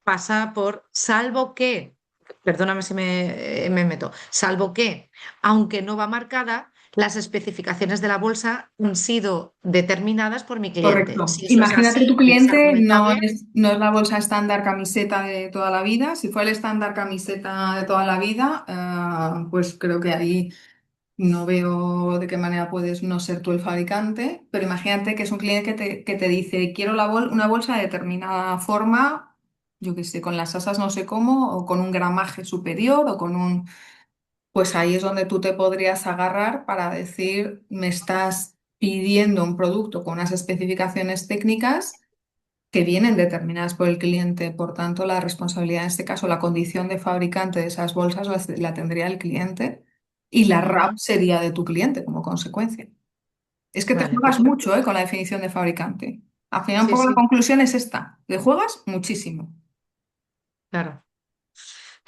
pasa por, salvo que, perdóname si me meto, salvo que, aunque no va marcada, las especificaciones de la bolsa han sido determinadas por mi cliente. Correcto. Si eso es Imagínate que tu así y es cliente argumentable, no es la bolsa estándar camiseta de toda la vida. Si fuera el estándar camiseta de toda la vida, pues creo que ahí no veo de qué manera puedes no ser tú el fabricante, pero imagínate que es un cliente que te dice, quiero una bolsa de determinada forma, yo qué sé, con las asas no sé cómo, o con un gramaje superior, o con un... Pues ahí es donde tú te podrías agarrar para decir, me estás pidiendo un producto con unas especificaciones técnicas que vienen determinadas por el cliente. Por tanto, la responsabilidad, en este caso, la condición de fabricante de esas bolsas la tendría el cliente y la RAP ujú, sería de tu cliente como consecuencia. Es que te vale, juegas perfecto. mucho, con la definición de fabricante. Al final, un Sí, poco la sí, conclusión es esta. Te juegas muchísimo. claro.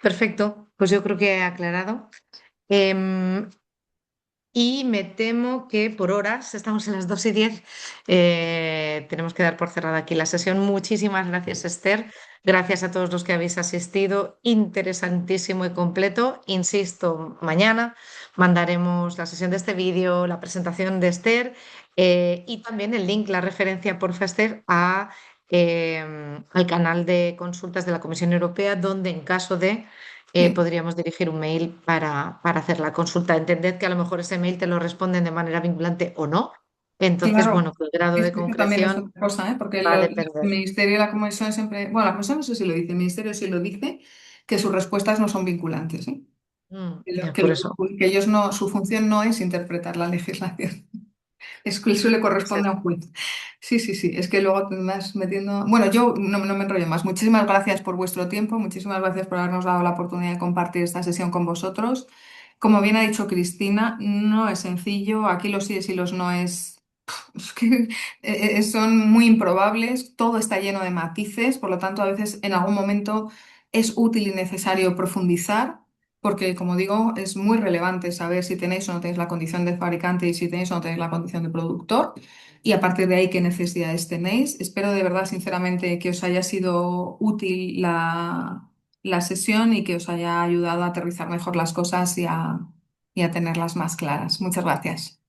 Perfecto, pues yo creo que he aclarado. Em, Y me temo que por horas, estamos en las 2:10, tenemos que dar por cerrada aquí la sesión. Muchísimas gracias, Esther. Gracias a todos los que habéis asistido. Interesantísimo y completo. Insisto, mañana mandaremos la sesión de este vídeo, la presentación de Esther y también el link, la referencia, por Esther, al canal de consultas de la Comisión Europea, donde en caso de Sí, podríamos dirigir un mail para hacer la consulta. Entended que a lo mejor ese mail te lo responden de manera vinculante o no. Entonces, claro. bueno, el grado de Esto también es concreción otra cosa, ¿eh? Porque va a el depender. Ministerio y la Comisión siempre, bueno, la Comisión no sé si lo dice, el Ministerio sí lo dice, que sus respuestas no son vinculantes, ¿eh? Ya, por eso. Que ellos no, su función no es interpretar la legislación. Es que eso le Sí. corresponde a un juez. Sí, sí, sí. Es que luego te vas metiendo. Bueno, yo no me enrollo más. Muchísimas gracias por vuestro tiempo. Muchísimas gracias por habernos dado la oportunidad de compartir esta sesión con vosotros. Como bien ha dicho Cristina, no es sencillo. Aquí los síes y los noes es que, son muy improbables. Todo está lleno de matices. Por lo tanto, a veces en algún momento es útil y necesario profundizar. Porque, como digo, es muy relevante saber si tenéis o no tenéis la condición de fabricante y si tenéis o no tenéis la condición de productor. Y a partir de ahí, qué necesidades tenéis. Espero de verdad, sinceramente, que os haya sido útil la sesión y que os haya ayudado a aterrizar mejor las cosas y a tenerlas más claras. Muchas gracias.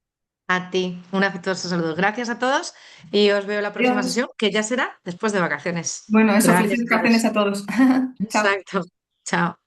A ti, un afectuoso saludo. Gracias a todos y os veo la próxima Adiós. sesión, que ya será después de vacaciones. Bueno, eso, Gracias felices a vacaciones todos. a todos. Chao. Exacto. Chao.